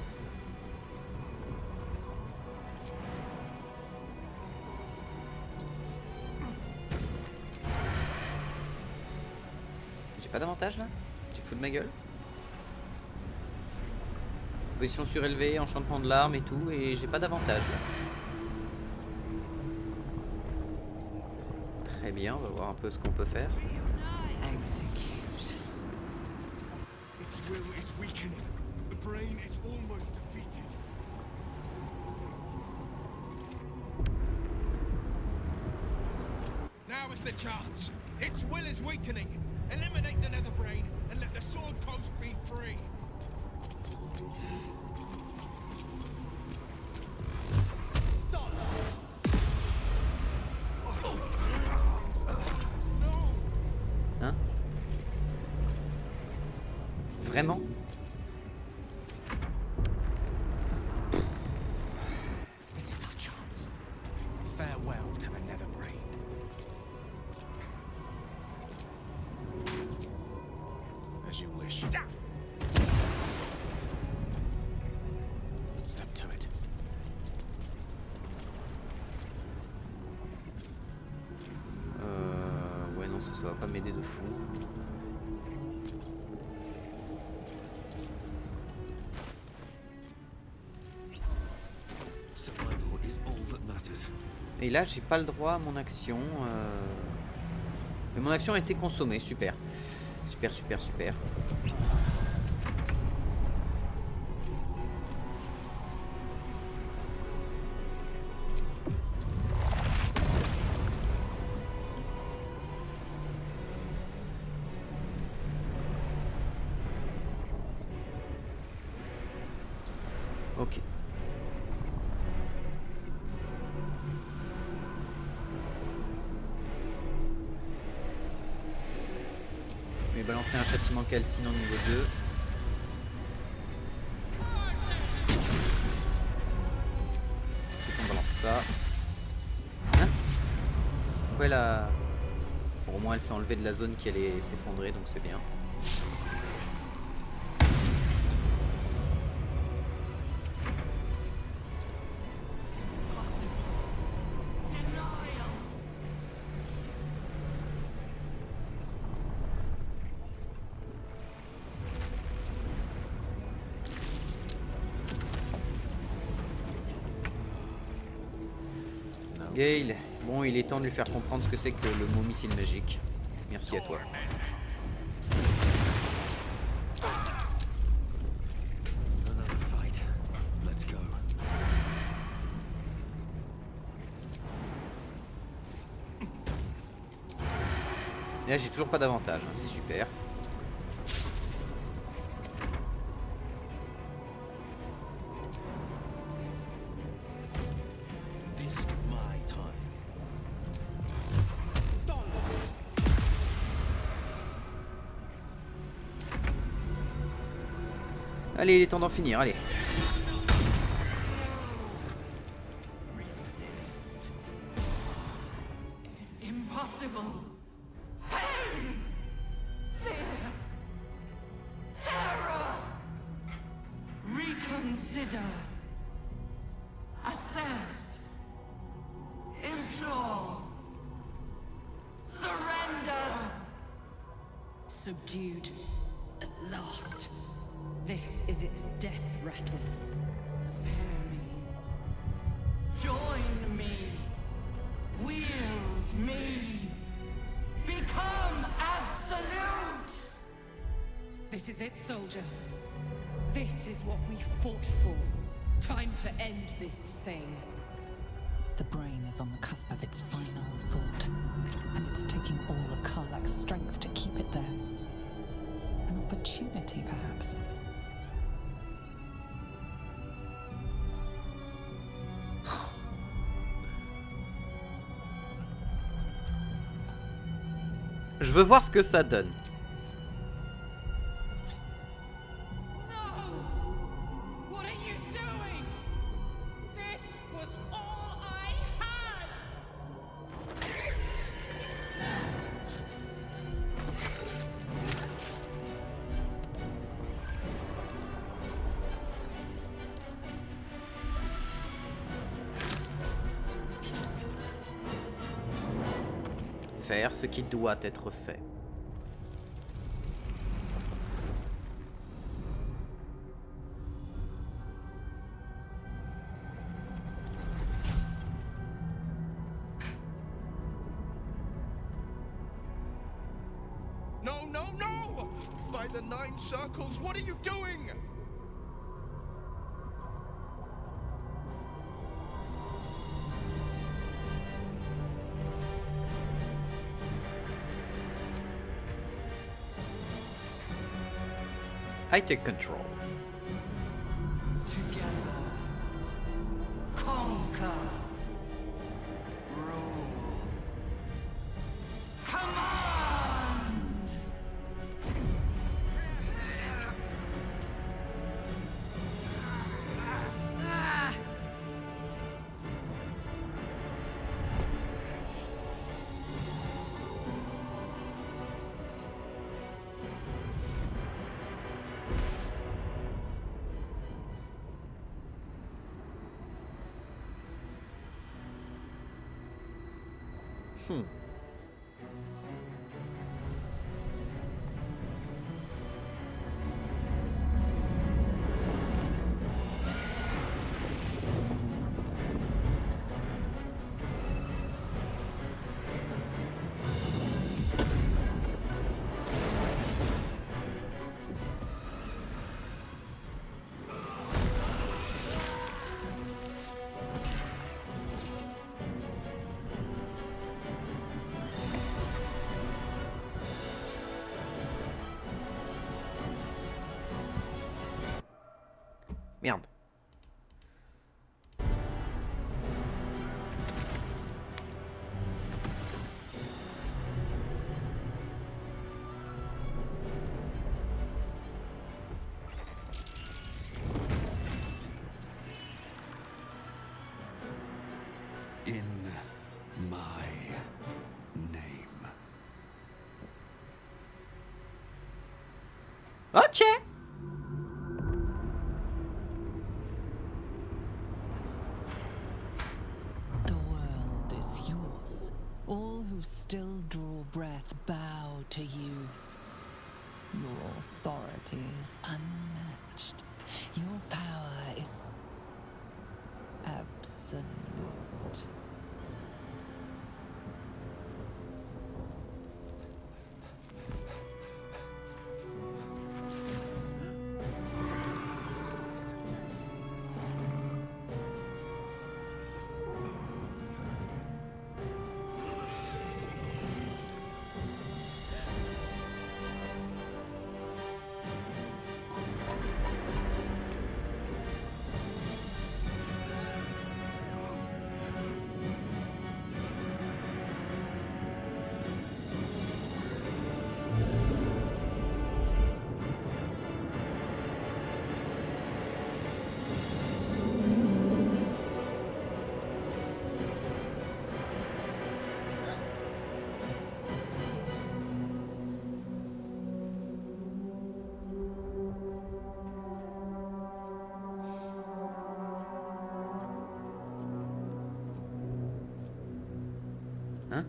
J'ai pas d'avantage là? Tu te fous de ma gueule? Position surélevée, enchantement de l'arme et tout, et j'ai pas d'avantage là. Très bien, on va voir un peu ce qu'on peut faire. Its will is weakening. The brain is almost defeated. Now is the chance. Its will is weakening. Eliminate the nether brain and let the sword coast be free. Hein? Vraiment? This is our chance. Farewell to the nether brain. As you wish. Step to it. Ouais non, ça va pas m'aider de fou. Survival is all that matters. Et là, j'ai pas le droit à mon action. Mais mon action a été consommée, super. Super, super, super. Ok. Je vais balancer un châtiment calcinant niveau 2. Ensuite on balance ça. Hein? Pourquoi elle a... Bon, au moins elle s'est enlevée de la zone qui allait s'effondrer, donc c'est bien. Gale, bon il est temps de lui faire comprendre ce que c'est que le mot missile magique. Merci à toi. Another fight. Let's go. Et là, j'ai toujours pas d'avantage, hein, c'est super. Allez, il est temps d'en finir, allez. Impossible. Pain. Fear. Terror. Reconsider. Assess. Implore. Surrender. Subdued. At last. This is its death rattle. Spare me. Join me. Wield me. Become absolute. This is it, soldier. This is what we fought for. Time to end this thing. The brain is on the cusp of its final thought, and it's taking all of Karlach's strength to keep it there. An opportunity, perhaps. Je veux voir ce que ça donne. No! What are you doing? This was all I had! Faire ce qui doit être fait. No, no, no! By the Nine Circles, what are you doing? I take control. Together. Conquer. Rule. Command! Merde. In my name. Ok. The world is yours. All who still draw breath bow to you. Your authority is unmatched. Your power is absolute. Hein?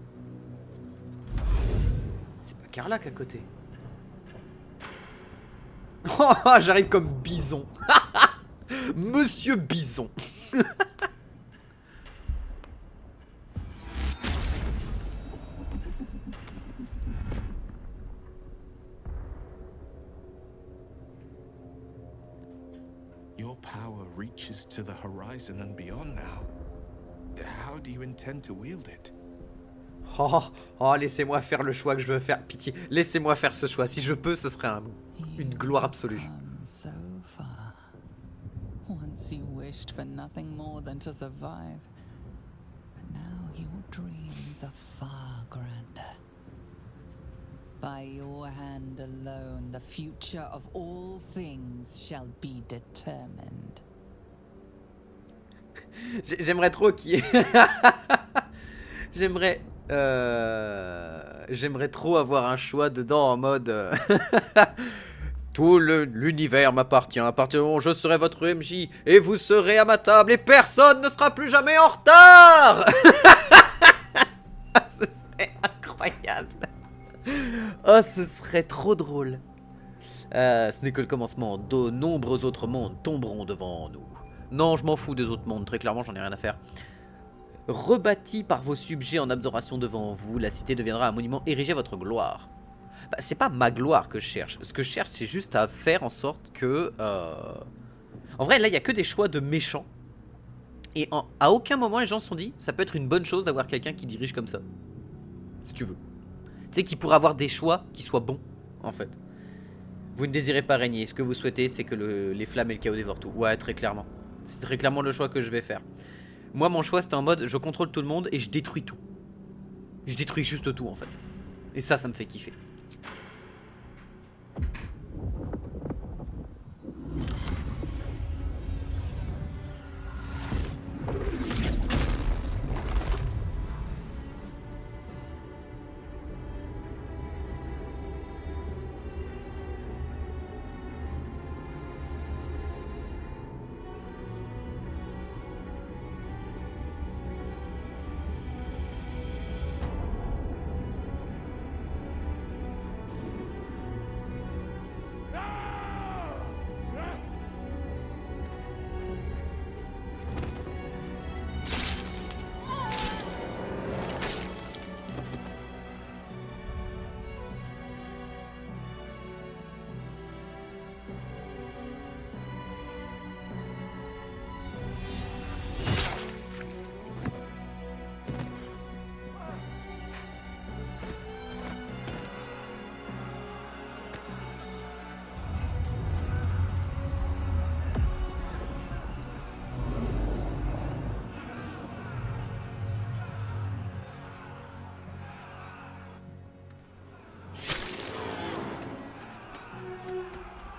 C'est pas Carlac à côté. Oh, j'arrive comme Bison. Monsieur Bison. Your power reaches to the horizon and beyond now. How do you intend to wield it? Oh, oh, laissez-moi faire le choix que je veux faire. Pitié, laissez-moi faire ce choix. Si je peux, ce serait une gloire absolue. Come so far. Once you wished for nothing more than to survive. But now your dreams are far grander. By your hand alone, the future of all things shall be determined. J'aimerais trop qu'il y ait... J'aimerais trop avoir un choix dedans en mode... Tout l'univers m'appartient. À partir du moment où je serai votre MJ et vous serez à ma table et personne ne sera plus jamais en retard. Ce serait incroyable. Oh, ce serait trop drôle. Ce n'est que le commencement. De nombreux autres mondes tomberont devant nous. Non, je m'en fous des autres mondes. Très clairement, j'en ai rien à faire. Rebâtie par vos subjets en adoration devant vous, la cité deviendra un monument érigé à votre gloire. Bah, c'est pas ma gloire que je cherche. Ce que je cherche, c'est juste à faire en sorte que... En vrai, là, il n'y a que des choix de méchants. Et à aucun moment, les gens se sont dit, ça peut être une bonne chose d'avoir quelqu'un qui dirige comme ça. Si tu veux. Tu sais, qui pourrait avoir des choix qui soient bons, en fait. Vous ne désirez pas régner. Ce que vous souhaitez, c'est que les flammes et le chaos dévorent tout. Ouais, très clairement. C'est très clairement le choix que je vais faire. Moi, mon choix, c'était en mode, je contrôle tout le monde et je détruis tout. Je détruis juste tout, en fait. Et ça me fait kiffer.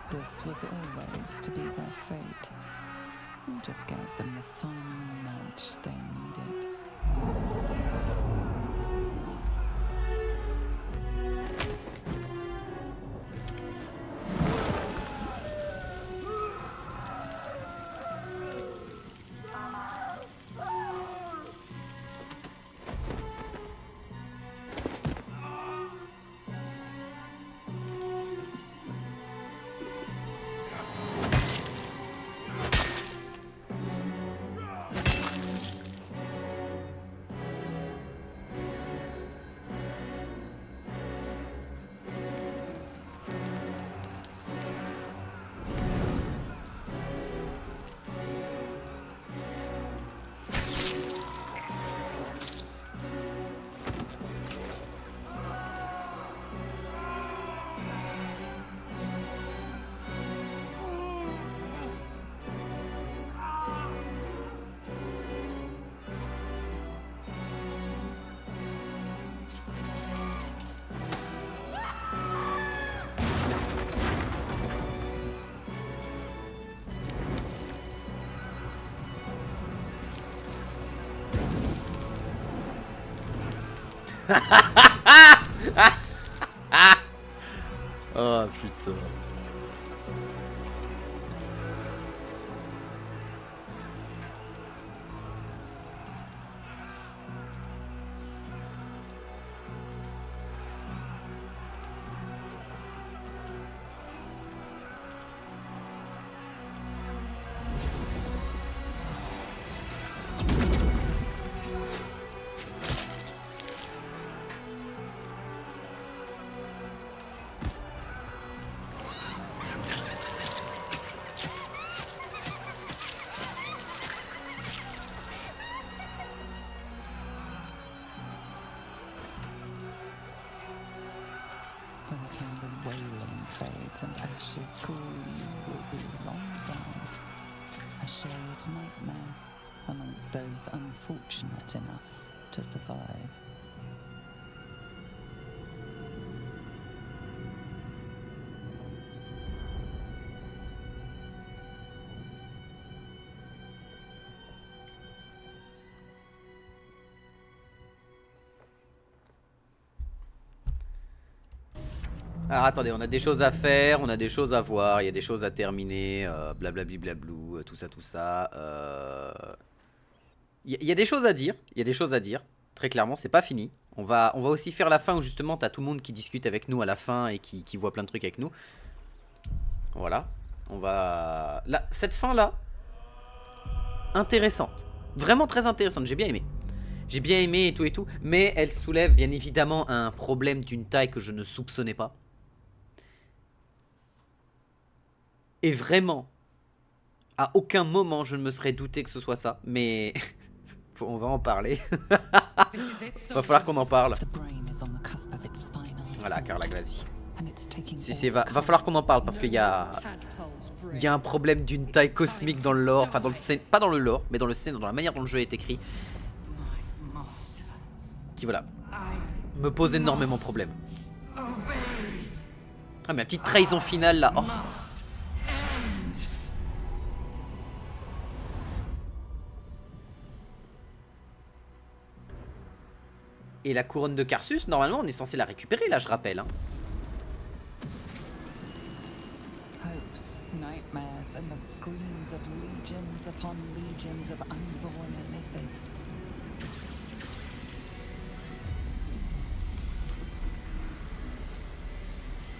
This was always to be their fate. We just gave them the final nudge they needed. Oh putain. fades and ashes cool, you will be long gone. A shared nightmare amongst those unfortunate enough to survive. Alors attendez, on a des choses à faire, on a des choses à voir, il y a des choses à terminer, blablabli blablou, tout ça, tout ça. Il y a des choses à dire, il y a des choses à dire. Très clairement, c'est pas fini. On va aussi faire la fin où justement t'as tout le monde qui discute avec nous à la fin et qui voit plein de trucs avec nous. Voilà. On va... Là, cette fin-là, intéressante. Vraiment très intéressante, j'ai bien aimé. J'ai bien aimé et tout, mais elle soulève bien évidemment un problème d'une taille que je ne soupçonnais pas. Et vraiment, à aucun moment je ne me serais douté que ce soit ça, mais on va en parler. Va falloir qu'on en parle. Voilà, Karlach, vas-y. Si, va falloir qu'on en parle parce qu'il y a un problème d'une taille cosmique dans le lore, enfin dans le pas dans le lore, mais dans le scénario, dans la manière dont le jeu est écrit, qui voilà, me pose énormément de problèmes. Ah mais la petite trahison finale là, oh. Et la couronne de Karsus, normalement, on est censé la récupérer, là, je rappelle. Hein. Hopes, nightmares, and the screams of legions upon legions of unborn Elithids.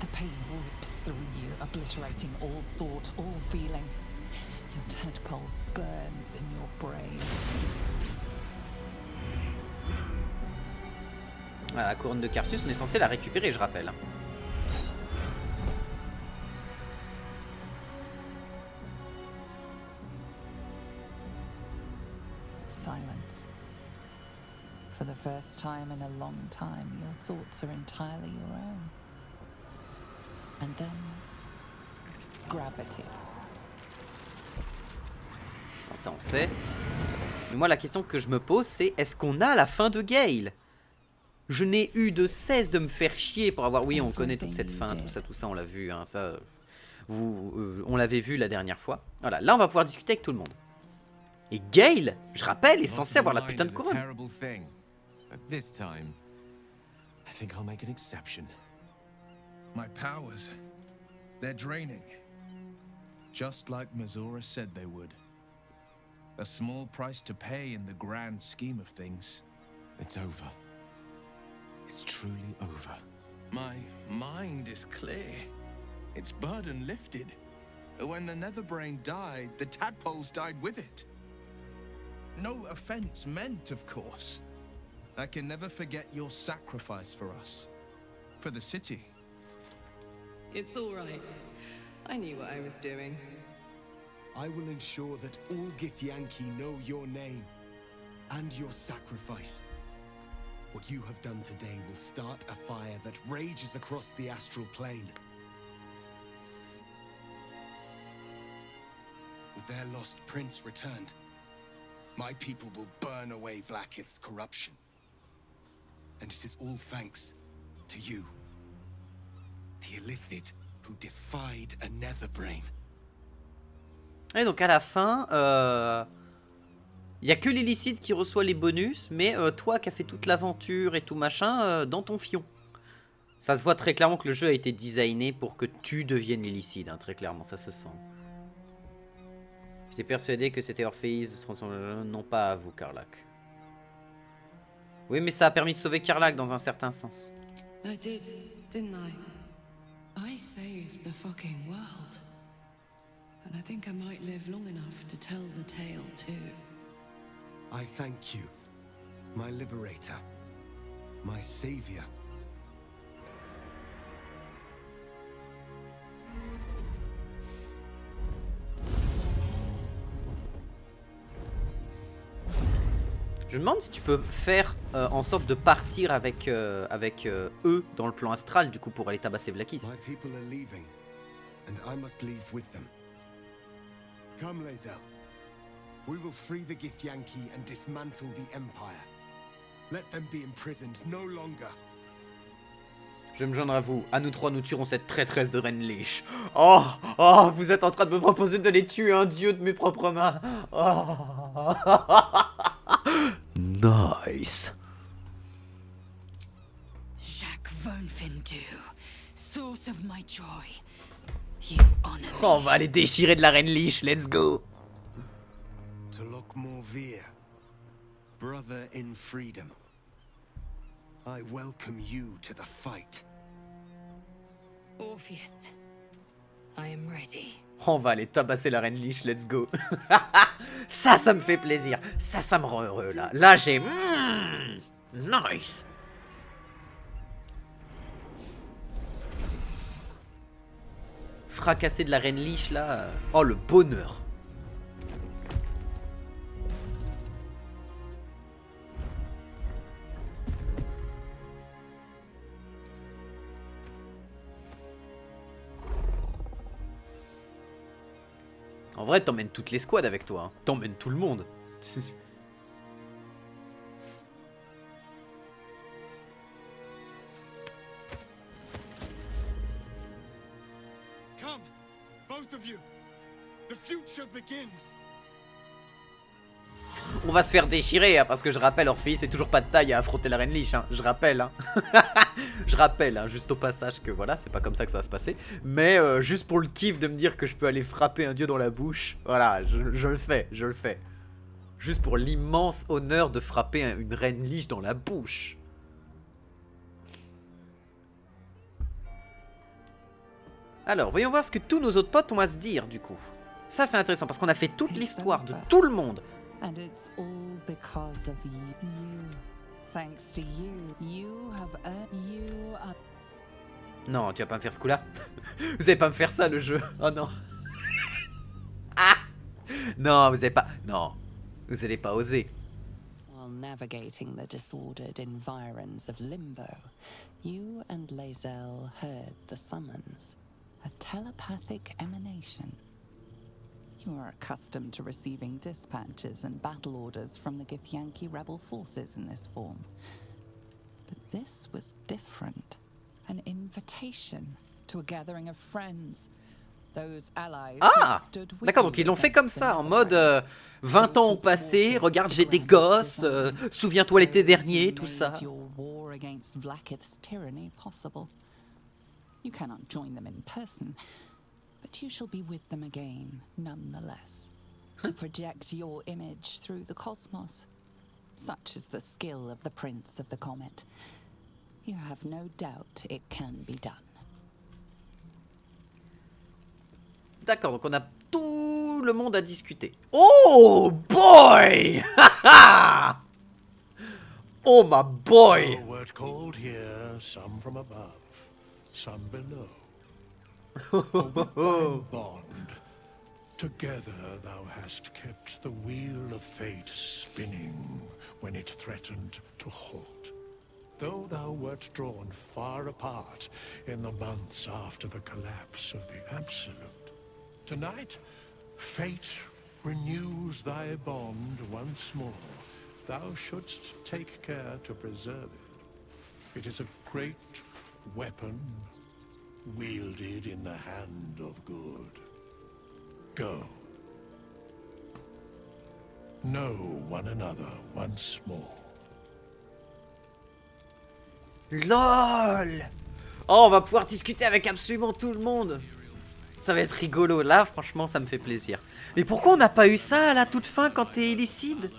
The pain rips through you, obliterating all thought, all feeling. Your tadpole burns in your brain. Voilà, la couronne de Karsus, on est censé la récupérer, je rappelle. Silence. For the first time in a long time, your thoughts are entirely your own. And then, gravity. Bon, ça on sait. Mais moi la question que je me pose c'est, est-ce qu'on a la fin de Gale? Je n'ai eu de cesse de me faire chier pour avoir... Oui, on connaît toute cette fin, tout ça, on l'a vu. Hein, ça, on l'avait vu la dernière fois. Voilà, là on va pouvoir discuter avec tout le monde. Et Gale, je rappelle, est censé avoir la putain de couronne. My powers, they're draining. Just like Mizora said they would. A small price to pay in the grand scheme of things. It's over. It's truly over. My mind is clear. Its burden lifted. When the Netherbrain died, the tadpoles died with it. No offense meant, of course. I can never forget your sacrifice for us. For the city. It's all right. I knew what I was doing. I will ensure that all Githyanki know your name and your sacrifice. What you have done today will start a fire that rages across the astral plane. With their lost prince returned, my people will burn away Vlaakith's corruption. And it is all thanks to you. The Illithid who defied a Netherbrain. Et donc à la fin, y a que l'illicide qui reçoit les bonus, mais toi qui as fait toute l'aventure et tout machin, dans ton fion. Ça se voit très clairement que le jeu a été designé pour que tu deviennes l'illicide, hein, très clairement, ça se sent. J'étais persuadé que c'était Orpheus de se transformer, non pas à vous, Karlach. Oui, mais ça a permis de sauver Karlach dans un certain sens. I did, didn't I? I saved the fucking world. And I think I might live long enough to tell the tale too. I thank you, my liberator, my savior. Je me demande si tu peux faire en sorte de partir avec, eux dans le plan astral, du coup, pour aller tabasser Vlaakith. My people are leaving, and I must leave with them. Come, Lae'zel. We will free the Githyanki and dismantle the Empire. Let them be imprisoned no longer. Je vais me joindre à vous. À nous trois, nous tuerons cette traîtresse de Reine Lich. Oh, oh, vous êtes en train de me proposer de les tuer, un dieu de mes propres mains. Oh. Nice. Jacques Vonfindu, source of my joy. You honor me. Oh, on va aller déchirer de la Reine Lich, let's go. Tulok Morvir, brother in freedom. I welcome you to the fight. Orpheus, I am ready. On va aller tabasser la Reine Lich, let's go. Ça me fait plaisir. Ça me rend heureux, là. Là, j'ai... nice. Fracasser de la Reine Lich, là... Oh, le bonheur. En vrai, t'emmènes toutes les squads avec toi. Hein. T'emmènes tout le monde. Come, both of you. The future begins. On va se faire déchirer, hein, parce que je rappelle, Orpheus, c'est toujours pas de taille à affronter la Reine Lich. Hein. Je rappelle, hein. Je rappelle, hein, juste au passage que voilà, c'est pas comme ça que ça va se passer. Mais juste pour le kiff de me dire que je peux aller frapper un dieu dans la bouche, voilà, je le fais, je le fais. Juste pour l'immense honneur de frapper une Reine Lich dans la bouche. Alors, voyons voir ce que tous nos autres potes ont à se dire, du coup. Ça, c'est intéressant, parce qu'on a fait toute l'histoire de tout le monde. And it's all because of you. Thanks to you. You have you are... Non, tu vas pas me faire ce coup-là. Vous allez pas me faire ça, le jeu. Oh non. Ah. Non, vous allez pas... Non. Vous allez pas oser. While navigating the disordered environs of Limbo, you and Lae'zel heard the summons. A telepathic emanation. You are accustomed to receiving dispatches and battle orders from the Githyanki rebel forces in this form. But this was different. An invitation to a gathering of friends. Those allies who stood with d'accord, donc you ils l'ont fait comme against the ça, en Netherrealm. mode 20 ans ont passé, regarde j'ai des gosses, souviens-toi l'été dernier, tout ça. Made your war against Vlaakith's tyranny possible. You cannot join them in person, but you shall be with them again, nonetheless, to project your image through the cosmos. Such is the skill of the Prince of the Comet. You have no doubt it can be done. D'accord, donc on a tout le monde à discuter. Oh boy. Oh my boy. Thou wert called here, some from above, some below. For with thy bond, together thou hast kept the wheel of fate spinning when it threatened to halt. Though thou wert drawn far apart in the months after the collapse of the Absolute, tonight fate renews thy bond once more. Thou shouldst take care to preserve it. It is a great weapon wielded in the hand of good. Go. Know one another once more. LOL. Oh, on va pouvoir discuter avec absolument tout le monde. Ça va être rigolo, là, franchement, ça me fait plaisir. Mais pourquoi on n'a pas eu ça à la toute fin quand t'es illicide?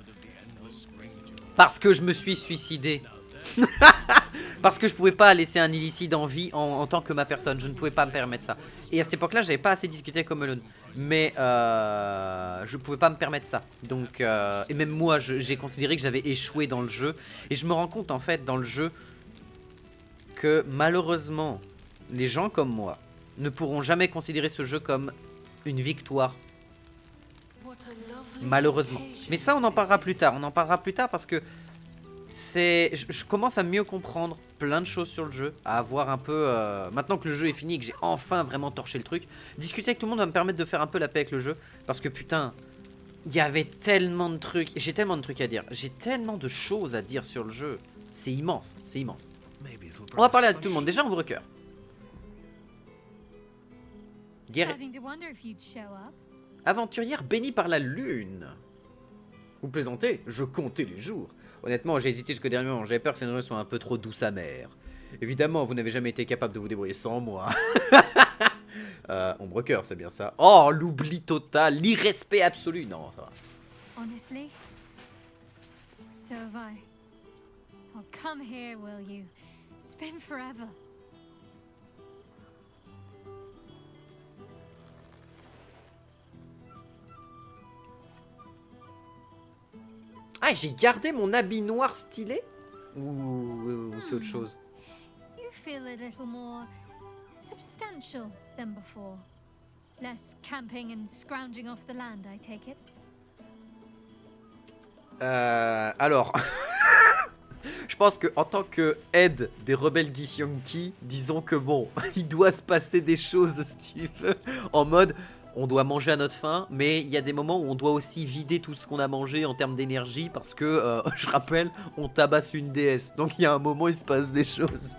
Parce que je me suis suicidé. Parce que je pouvais pas laisser un illicide en vie en tant que ma personne. Je ne pouvais pas me permettre ça. Et à cette époque-là, j'avais pas assez discuté avec Homelone. Mais je pouvais pas me permettre ça. Donc, et même moi, j'ai considéré que j'avais échoué dans le jeu. Et je me rends compte, en fait, dans le jeu, que malheureusement, les gens comme moi ne pourront jamais considérer ce jeu comme une victoire. What Malheureusement. Mais ça, on en parlera plus tard. On en parlera plus tard parce que je commence à mieux comprendre plein de choses sur le jeu, à avoir un peu... maintenant que le jeu est fini et que j'ai enfin vraiment torché le truc, discuter avec tout le monde va me permettre de faire un peu la paix avec le jeu. Parce que putain, il y avait tellement de trucs, j'ai tellement de trucs à dire, j'ai tellement de choses à dire sur le jeu. C'est immense, c'est immense. On va parler à tout le monde, déjà on cœur. Aventurière bénie par la lune. Vous plaisantez? Je comptais les jours. Honnêtement, j'ai hésité jusqu'au dernier moment. J'avais peur que ces nouvelles soient un peu trop douces amères. Évidemment, vous n'avez jamais été capable de vous débrouiller sans moi. Ombrecoeur, c'est bien ça. Oh, l'oubli total, l'irrespect absolu. Non, ça va. Honestly, so have I. Oh, come here, will you? It's been forever. Ah, j'ai gardé mon habit noir stylé? Ou c'est autre chose? You feel a little more substantial than before. Less camping and scrounging off the land, I take it. Alors, je pense que en tant que aide des rebelles Githyanki, disons que bon, il doit se passer des choses si tu veux, en mode on doit manger à notre faim, mais il y a des moments où on doit aussi vider tout ce qu'on a mangé en termes d'énergie parce que, je rappelle, on tabasse une déesse, donc il y a un moment il se passe des choses.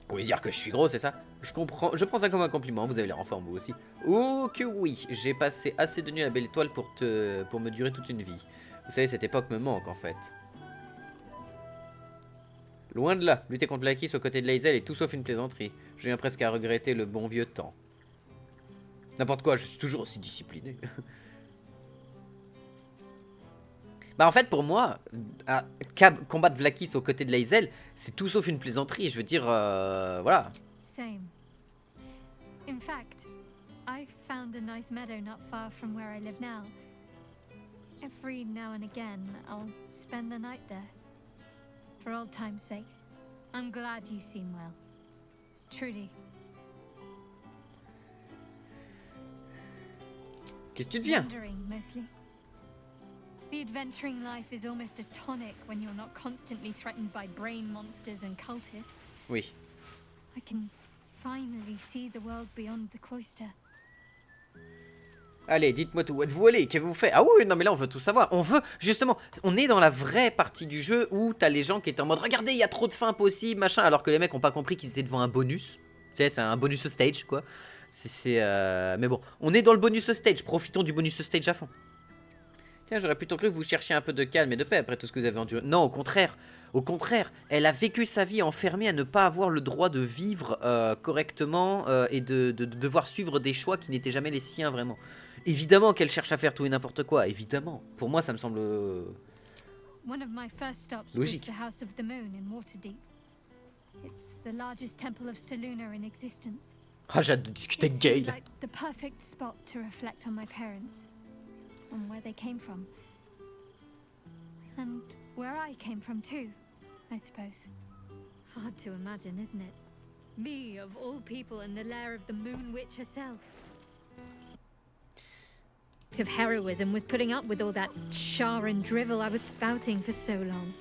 Vous voulez dire que je suis gros, c'est ça? Je comprends, je prends ça comme un compliment, vous avez l'air en forme vous aussi. Oh que oui, j'ai passé assez de nuits à la belle étoile pour me durer toute une vie. Vous savez, cette époque me manque en fait. Loin de là, lutter contre Lakis aux côtés de Lae'zel est tout sauf une plaisanterie. Je viens presque à regretter le bon vieux temps. N'importe quoi, je suis toujours aussi discipliné. Bah en fait pour moi, combattre Vlakis aux côtés de Lae'zel, c'est tout sauf une plaisanterie, je veux dire, voilà. Same. In fact, I found a nice meadow not far from where I live now. Every now and again, I'll spend the night there. For old time's sake. I'm glad you seem well. Trudy. Qu'est-ce que tu deviens? Wandering, mostly. The adventuring life is almost a tonic when you're not constantly threatened by brain monsters and cultists. Oui. I can finally see the world beyond the cloister. Allez, dites-moi tout. Où êtes-vous allé? Qu'avez-vous fait? Ah oui, non mais là on veut tout savoir. On veut, justement, on est dans la vraie partie du jeu où t'as les gens qui étaient en mode regardez, il y a trop de fins possibles, machin, alors que les mecs ont pas compris qu'ils étaient devant un bonus. Tu sais, c'est un bonus stage, quoi. Mais bon, on est dans le bonus stage, profitons du bonus stage à fond. Tiens, j'aurais plutôt cru que vous cherchiez un peu de calme et de paix après tout ce que vous avez enduré. Non, au contraire. Au contraire, elle a vécu sa vie enfermée à ne pas avoir le droit de vivre correctement et de devoir suivre des choix qui n'étaient jamais les siens vraiment. Évidemment qu'elle cherche à faire tout et n'importe quoi, évidemment. Pour moi, ça me semble logique. Ah, j'ai hâte de discuter avec Gale. On where they came from. And where I came from too, I suppose. Hard to imagine, isn't it? Me, of all people, in the lair of the Moon Witch herself. Of heroism was putting up with all that char and drivel I was spouting for so long.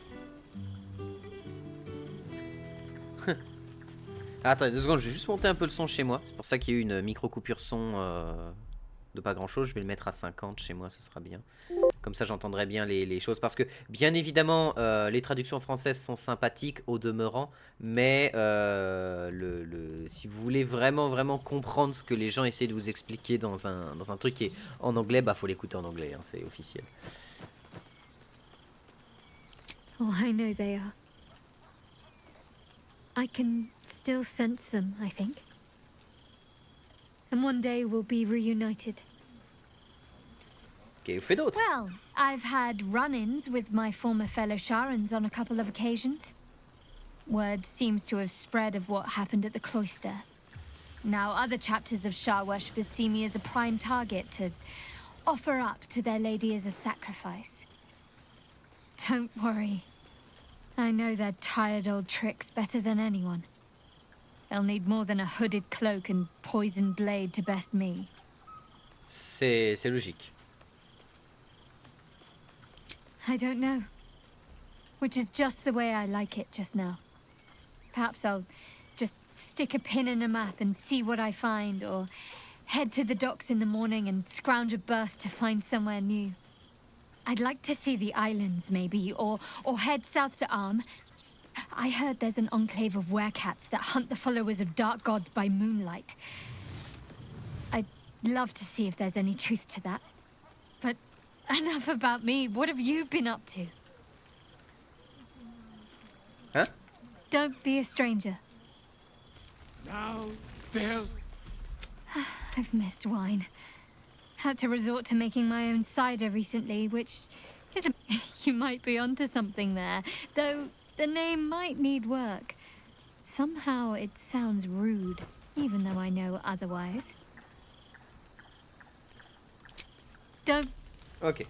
Attends, 2 secondes, je vais juste monter un peu le son chez moi. C'est pour ça qu'il y a eu une micro-coupure son de pas grand-chose. Je vais le mettre à 50 chez moi, ce sera bien. Comme ça, j'entendrai bien les choses. Parce que, bien évidemment, les traductions françaises sont sympathiques au demeurant. Mais si vous voulez vraiment comprendre ce que les gens essaient de vous expliquer dans un truc qui est en anglais, bah faut l'écouter en anglais, hein, c'est officiel. Oh, I know they are. I can still sense them, I think. And one day we'll be reunited. Qu'est-ce que vous faites d'autre? Well, I've had run-ins with my former fellow Sharans on a couple of occasions. Word seems to have spread of what happened at the cloister. Now other chapters of Shar worshippers see me as a prime target to offer up to their lady as a sacrifice. Don't worry. I know their tired old tricks better than anyone. They'll need more than a hooded cloak and poisoned blade to best me. C'est logique. I don't know. Which is just the way I like it just now. Perhaps I'll just stick a pin in a map and see what I find, or head to the docks in the morning and scrounge a berth to find somewhere new. I'd like to see the islands, maybe, or head south to Arm. I heard there's an enclave of werecats that hunt the followers of dark gods by moonlight. I'd love to see if there's any truth to that. But enough about me. What have you been up to? Huh? Don't be a stranger. Now, there's... I've missed wine. Had to resort to making my own cider recently, which is a... You might be onto something there, though the name might need work. Somehow it sounds rude, even though I know otherwise. Don't... Ok.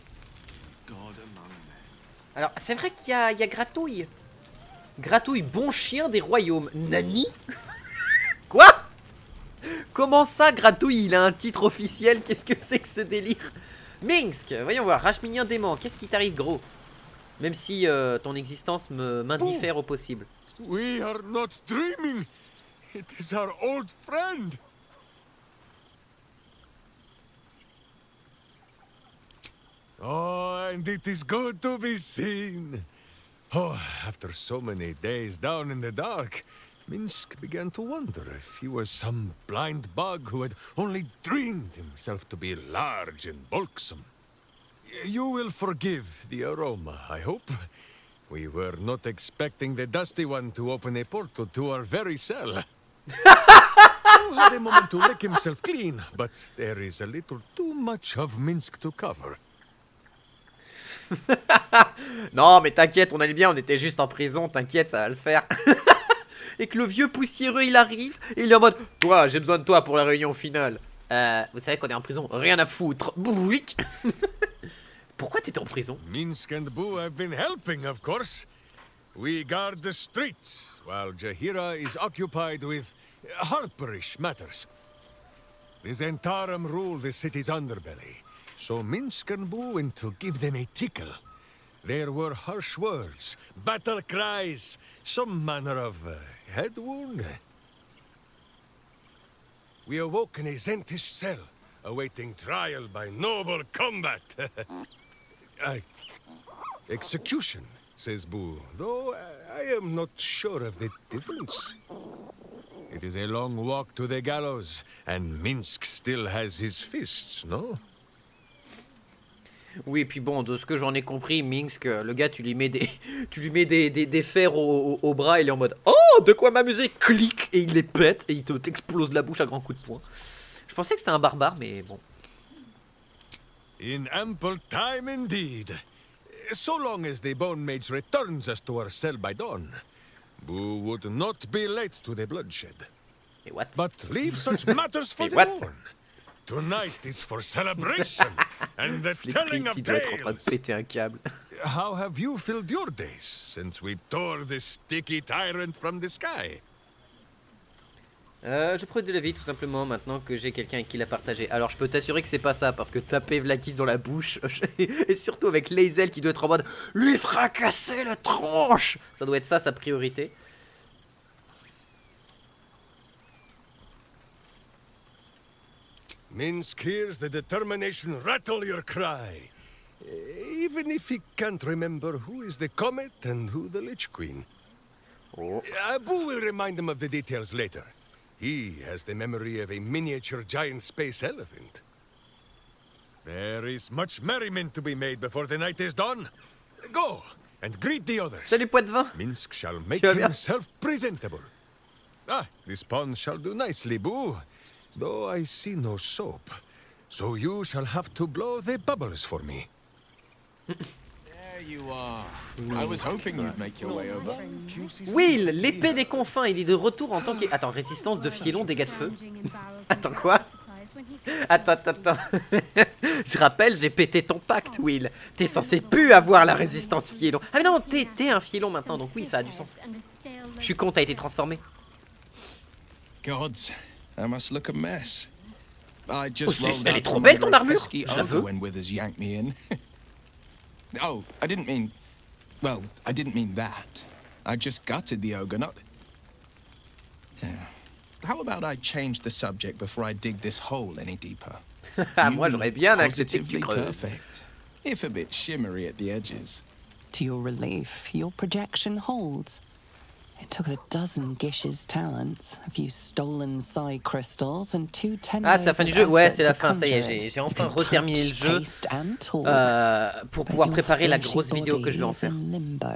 God among men. Alors, c'est vrai qu'il y a Gratouille. Gratouille, bon chien des royaumes. Nani? Quoi? Comment ça, Gratouille, il a un titre officiel? Qu'est-ce que c'est que ce délire? Minsk, voyons voir, Rachminien dément, qu'est-ce qui t'arrive, gros? Même si ton existence m'indiffère au possible. We are not dreaming. It is our old friend. Oh, and it is good to be seen. Oh, after so many days down in the dark, Minsk began to wonder if he was some blind bug who had only dreamed himself to be large and bulksome. You will forgive the aroma, I hope. We were not expecting the Dusty One to open a portal to our very cell. He had a moment to lick himself clean, but there is a little too much of Minsk to cover. Non, mais t'inquiète, on allait bien, on était juste en prison, t'inquiète, ça va le faire. Et que le vieux poussiéreux, il arrive, et il est en mode, toi, j'ai besoin de toi pour la réunion finale. Vous savez qu'on est en prison, rien à foutre. Bouic. Pourquoi t'étais en prison? Minsk and Boo have been helping, of course. We guard the streets, while Jaheira is occupied with harperish matters. The Zentarum rule the city's underbelly, so Minsk and Boo went to give them a tickle. There were harsh words, battle cries, some manner of head wound. We awoke in a Zentish cell, awaiting trial by noble combat. Execution, says Boo, though I am not sure of the difference. It is a long walk to the gallows, and Minsk still has his fists, no? Oui, et puis bon, de ce que j'en ai compris, Minsk, le gars, tu lui mets des fers au bras, il est en mode « Oh, de quoi m'amuser ?» Clic, et il les pète, et il t'explose la bouche à grands coups de poing. Je pensais que c'était un barbare, mais bon. In ample time indeed. So long as the Bone Mage returns us to our cell by dawn, Boo would not be late to the bloodshed. What? But leave such matters for the morn. Tonight is for celebration and the telling of tales. Péter un câble. How have you filled your days since we tore the sticky tyrant from the sky? Je prends de la vie tout simplement maintenant que j'ai quelqu'un avec qui l'a partagé. Alors je peux t'assurer que c'est pas ça parce que taper Vlakis dans la bouche et surtout avec Lae'zel qui doit être en mode lui fracasser la tronche. Ça doit être ça sa priorité. Minsk hears the determination rattle your cry, even if he can't remember who is the Comet and who the Lich Queen. Boo will remind him of the details later. He has the memory of a miniature giant space elephant. There is much merriment to be made before the night is done. Go and greet the others. Salut Poitvin. Minsk shall make himself presentable. Ah, this pond shall do nicely, Boo. Though I see no soap, so you shall have to blow the bubbles for me. There you are. I was hoping you'd make your way over. Will, l'épée des confins, il est de retour en tant que... Attends, résistance de fielon, dégâts de feu. Attends, quoi? Attends. Je rappelle, j'ai pété ton pacte, Will. T'es censé plus avoir la résistance fielon. Ah mais non, t'es un fielon maintenant, donc oui, ça a du sens. Je suis con, t'as été transformé. Gods, I must look a mess. I just Oh, rolled elle est out trop from belle, under ton a armure. pesky Je la ogre veux. when Withers yanked me in. Oh, I didn't mean... Well, I didn't mean that. I just gutted the ogre, not... Yeah. How about I change the subject before I dig this hole any deeper? Moi, j'aurais bien accepté que tu Positively creuses. perfect, if a bit shimmery at the edges. To your relief, your projection holds. It took a dozen Gish's talents, a few stolen psi crystals, and 2 10 Ah, c'est la fin days du jeu. of Ouais, effort c'est la to fin. Ça y est, conjure it. j'ai You enfin can reterminé le touch, jeu taste, and talk, pour but pouvoir your préparer la fleshy grosse vidéo que je vais en body is faire. in limbo,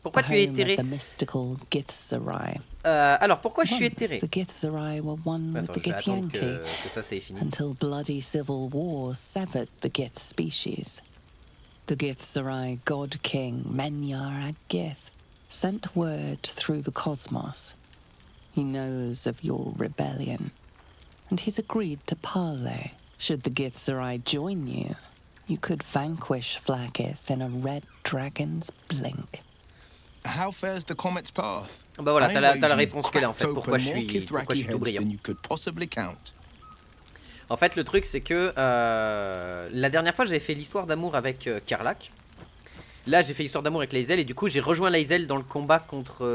Pourquoi the tu es home of éthéré? the mystical Githzerai. Alors, pourquoi je suis Once éthéré? the Githzerai were one with Attends, the je vais attendre Githyanki, que ça c'est fini. until bloody civil war severed the Gith species. The Githzerai god king Menyar Ag-Gith sent word through the cosmos. He knows of your rebellion, and he's agreed to parley. Should the Githzerai join you, you could vanquish Vlaakith in a red dragon's blink. How fares the comet's path? Bah voilà, I t'as la wager réponse you've qu'elle est en fait. cracked Pourquoi open je more suis Kithraki tout heads brillant. than you could possibly count. En fait, le truc, c'est que la dernière fois, j'avais fait l'histoire d'amour avec Karlach. Là, j'ai fait l'histoire d'amour avec Lae'zel, et du coup, j'ai rejoint Lae'zel dans le combat contre...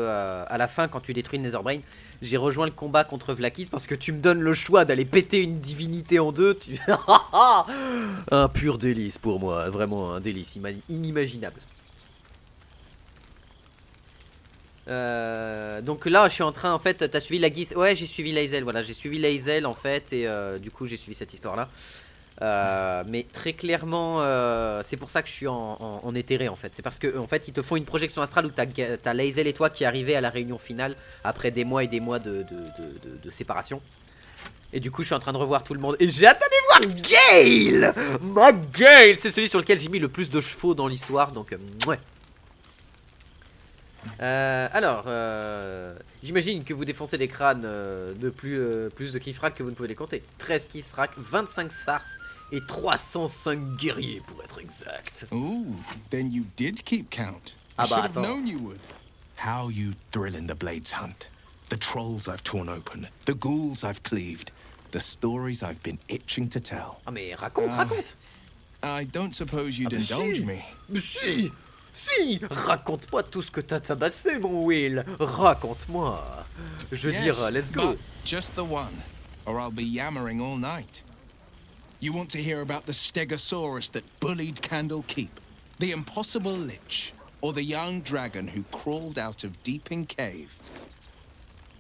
à la fin, quand tu détruis le Netherbrain, j'ai rejoint le combat contre Vlaakith parce que tu me donnes le choix d'aller péter une divinité en deux. Un pur délice pour moi, vraiment un délice inimaginable. Donc là, je suis en train, en fait, t'as suivi la Gith. Ouais, j'ai suivi Lae'zel, voilà, j'ai suivi Lae'zel en fait, et du coup, j'ai suivi cette histoire-là. Mais très clairement, c'est pour ça que je suis en éthéré en fait. C'est parce que en fait, ils te font une projection astrale où t'as Lae'zel et toi qui arrivez à la réunion finale après des mois et des mois de séparation. Et du coup, je suis en train de revoir tout le monde. Et j'ai hâte d'aller voir Gale. Ma Gale, c'est celui sur lequel j'ai mis le plus de chevaux dans l'histoire. Donc, ouais. Alors, j'imagine que vous défoncez des crânes de plus de Kithrak que vous ne pouvez les compter. 13 Kithrak, 25 Thars et 305 guerriers pour être exact. Ooh, then you did keep count. I Ah bah, should have attends. known you would. How you thrill in the Blades Hunt. The trolls I've torn open, the ghouls I've cleaved, the stories I've been itching to tell. Ah mais raconte. I don't suppose you'd Ah, mais indulge si. me. Mais si, raconte-moi tout ce que t'as tabassé, mon Will. Raconte-moi. Je veux dire, let's go. but just the one, or I'll be yammering all night. You want to hear about the Stegosaurus that bullied Candle Keep, the Impossible Lich, or the young dragon who crawled out of Deeping Cave?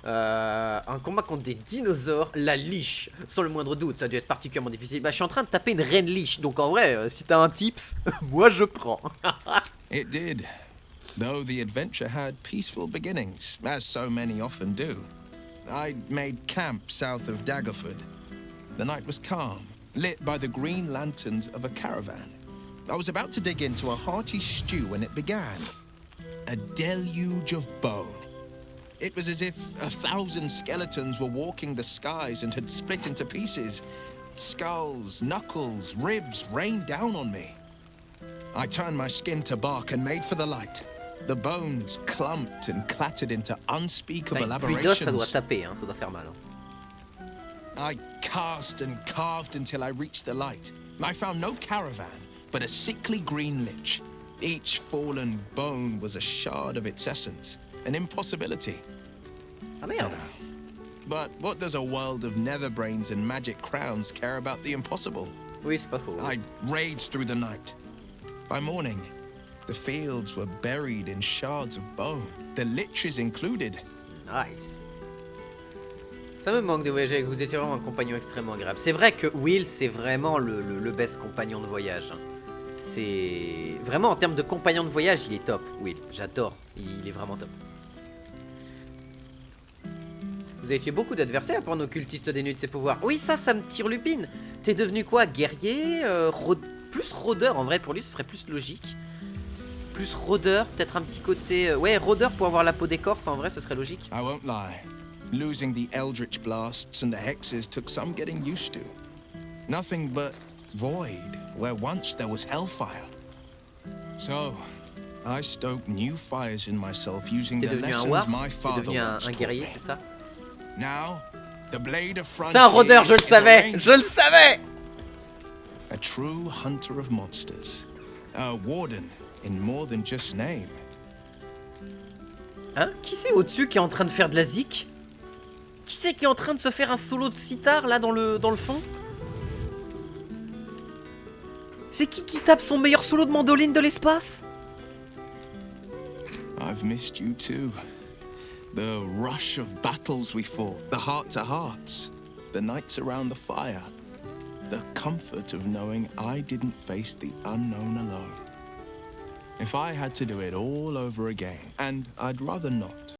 Un combat contre des dinosaures, la liche, sans le moindre doute, ça a dû être particulièrement difficile. Bah, je suis en train de taper une reine liche, donc en vrai, si t'as un tips, moi je prends. It did, though the adventure had peaceful beginnings, as so many often do. I made camp south of Daggerford. The night was calm, lit by the green lanterns of a caravan. I was about to dig into a hearty stew when it began. A deluge of bone. It was as if 1,000 skeletons were walking the skies and had split into pieces. Skulls, knuckles, ribs rained down on me. I turned my skin to bark and made for the light. The bones clumped and clattered into unspeakable Une pluie d'os, ça doit aberrations. taper, hein, ça doit faire mal. I cast and carved until I reached the light. I found no caravan, but a sickly green lich. Each fallen bone was a shard of its essence, an impossibility. Ah merde. But what does a world of netherbrains and magic crowns care about the impossible? Oui, c'est pas faux. I raged through the night. By morning, the fields were buried in shards of bone, the liches included. Nice. Ça me manque de voyager avec vous, étiez vraiment un compagnon extrêmement agréable. C'est vrai que Will, c'est vraiment le best compagnon de voyage. C'est... Vraiment, en termes de compagnon de voyage, il est top, Will. J'adore. Il est vraiment top. Vous avez tué beaucoup d'adversaires pour nos cultistes dénués de ses pouvoirs. Oui, ça me tire lupine. T'es devenu quoi? Guerrier plus rôdeur, en vrai, pour lui, ce serait plus logique. Plus rôdeur, peut-être un petit côté... Ouais, rôdeur pour avoir la peau d'écorce, en vrai, ce serait logique. I won't lie. Losing the Eldritch blasts and the hexes took some getting used to. Nothing but void, where once there was hellfire. So, I stoked new fires in myself using T'es the devenu un lessons war? my T'es father devenu un once taught guerrier, me. c'est ça? Now, The blade of C'est un rôdeur, je le Frontier is a savais. ranger. Je le savais. A true hunter of monsters. A warden in more than just name. Hein? Qui c'est au-dessus qui est en train de faire de la zik? Qui c'est qui est en train de se faire un solo de sitar là dans le fond? C'est qui tape son meilleur solo de mandoline de l'espace? I've missed you too. The rush of battles we fought, the heart-to-hearts, the nights around the fire, the comfort of knowing I didn't face the unknown alone. If I had to do it all over again, and I'd rather not,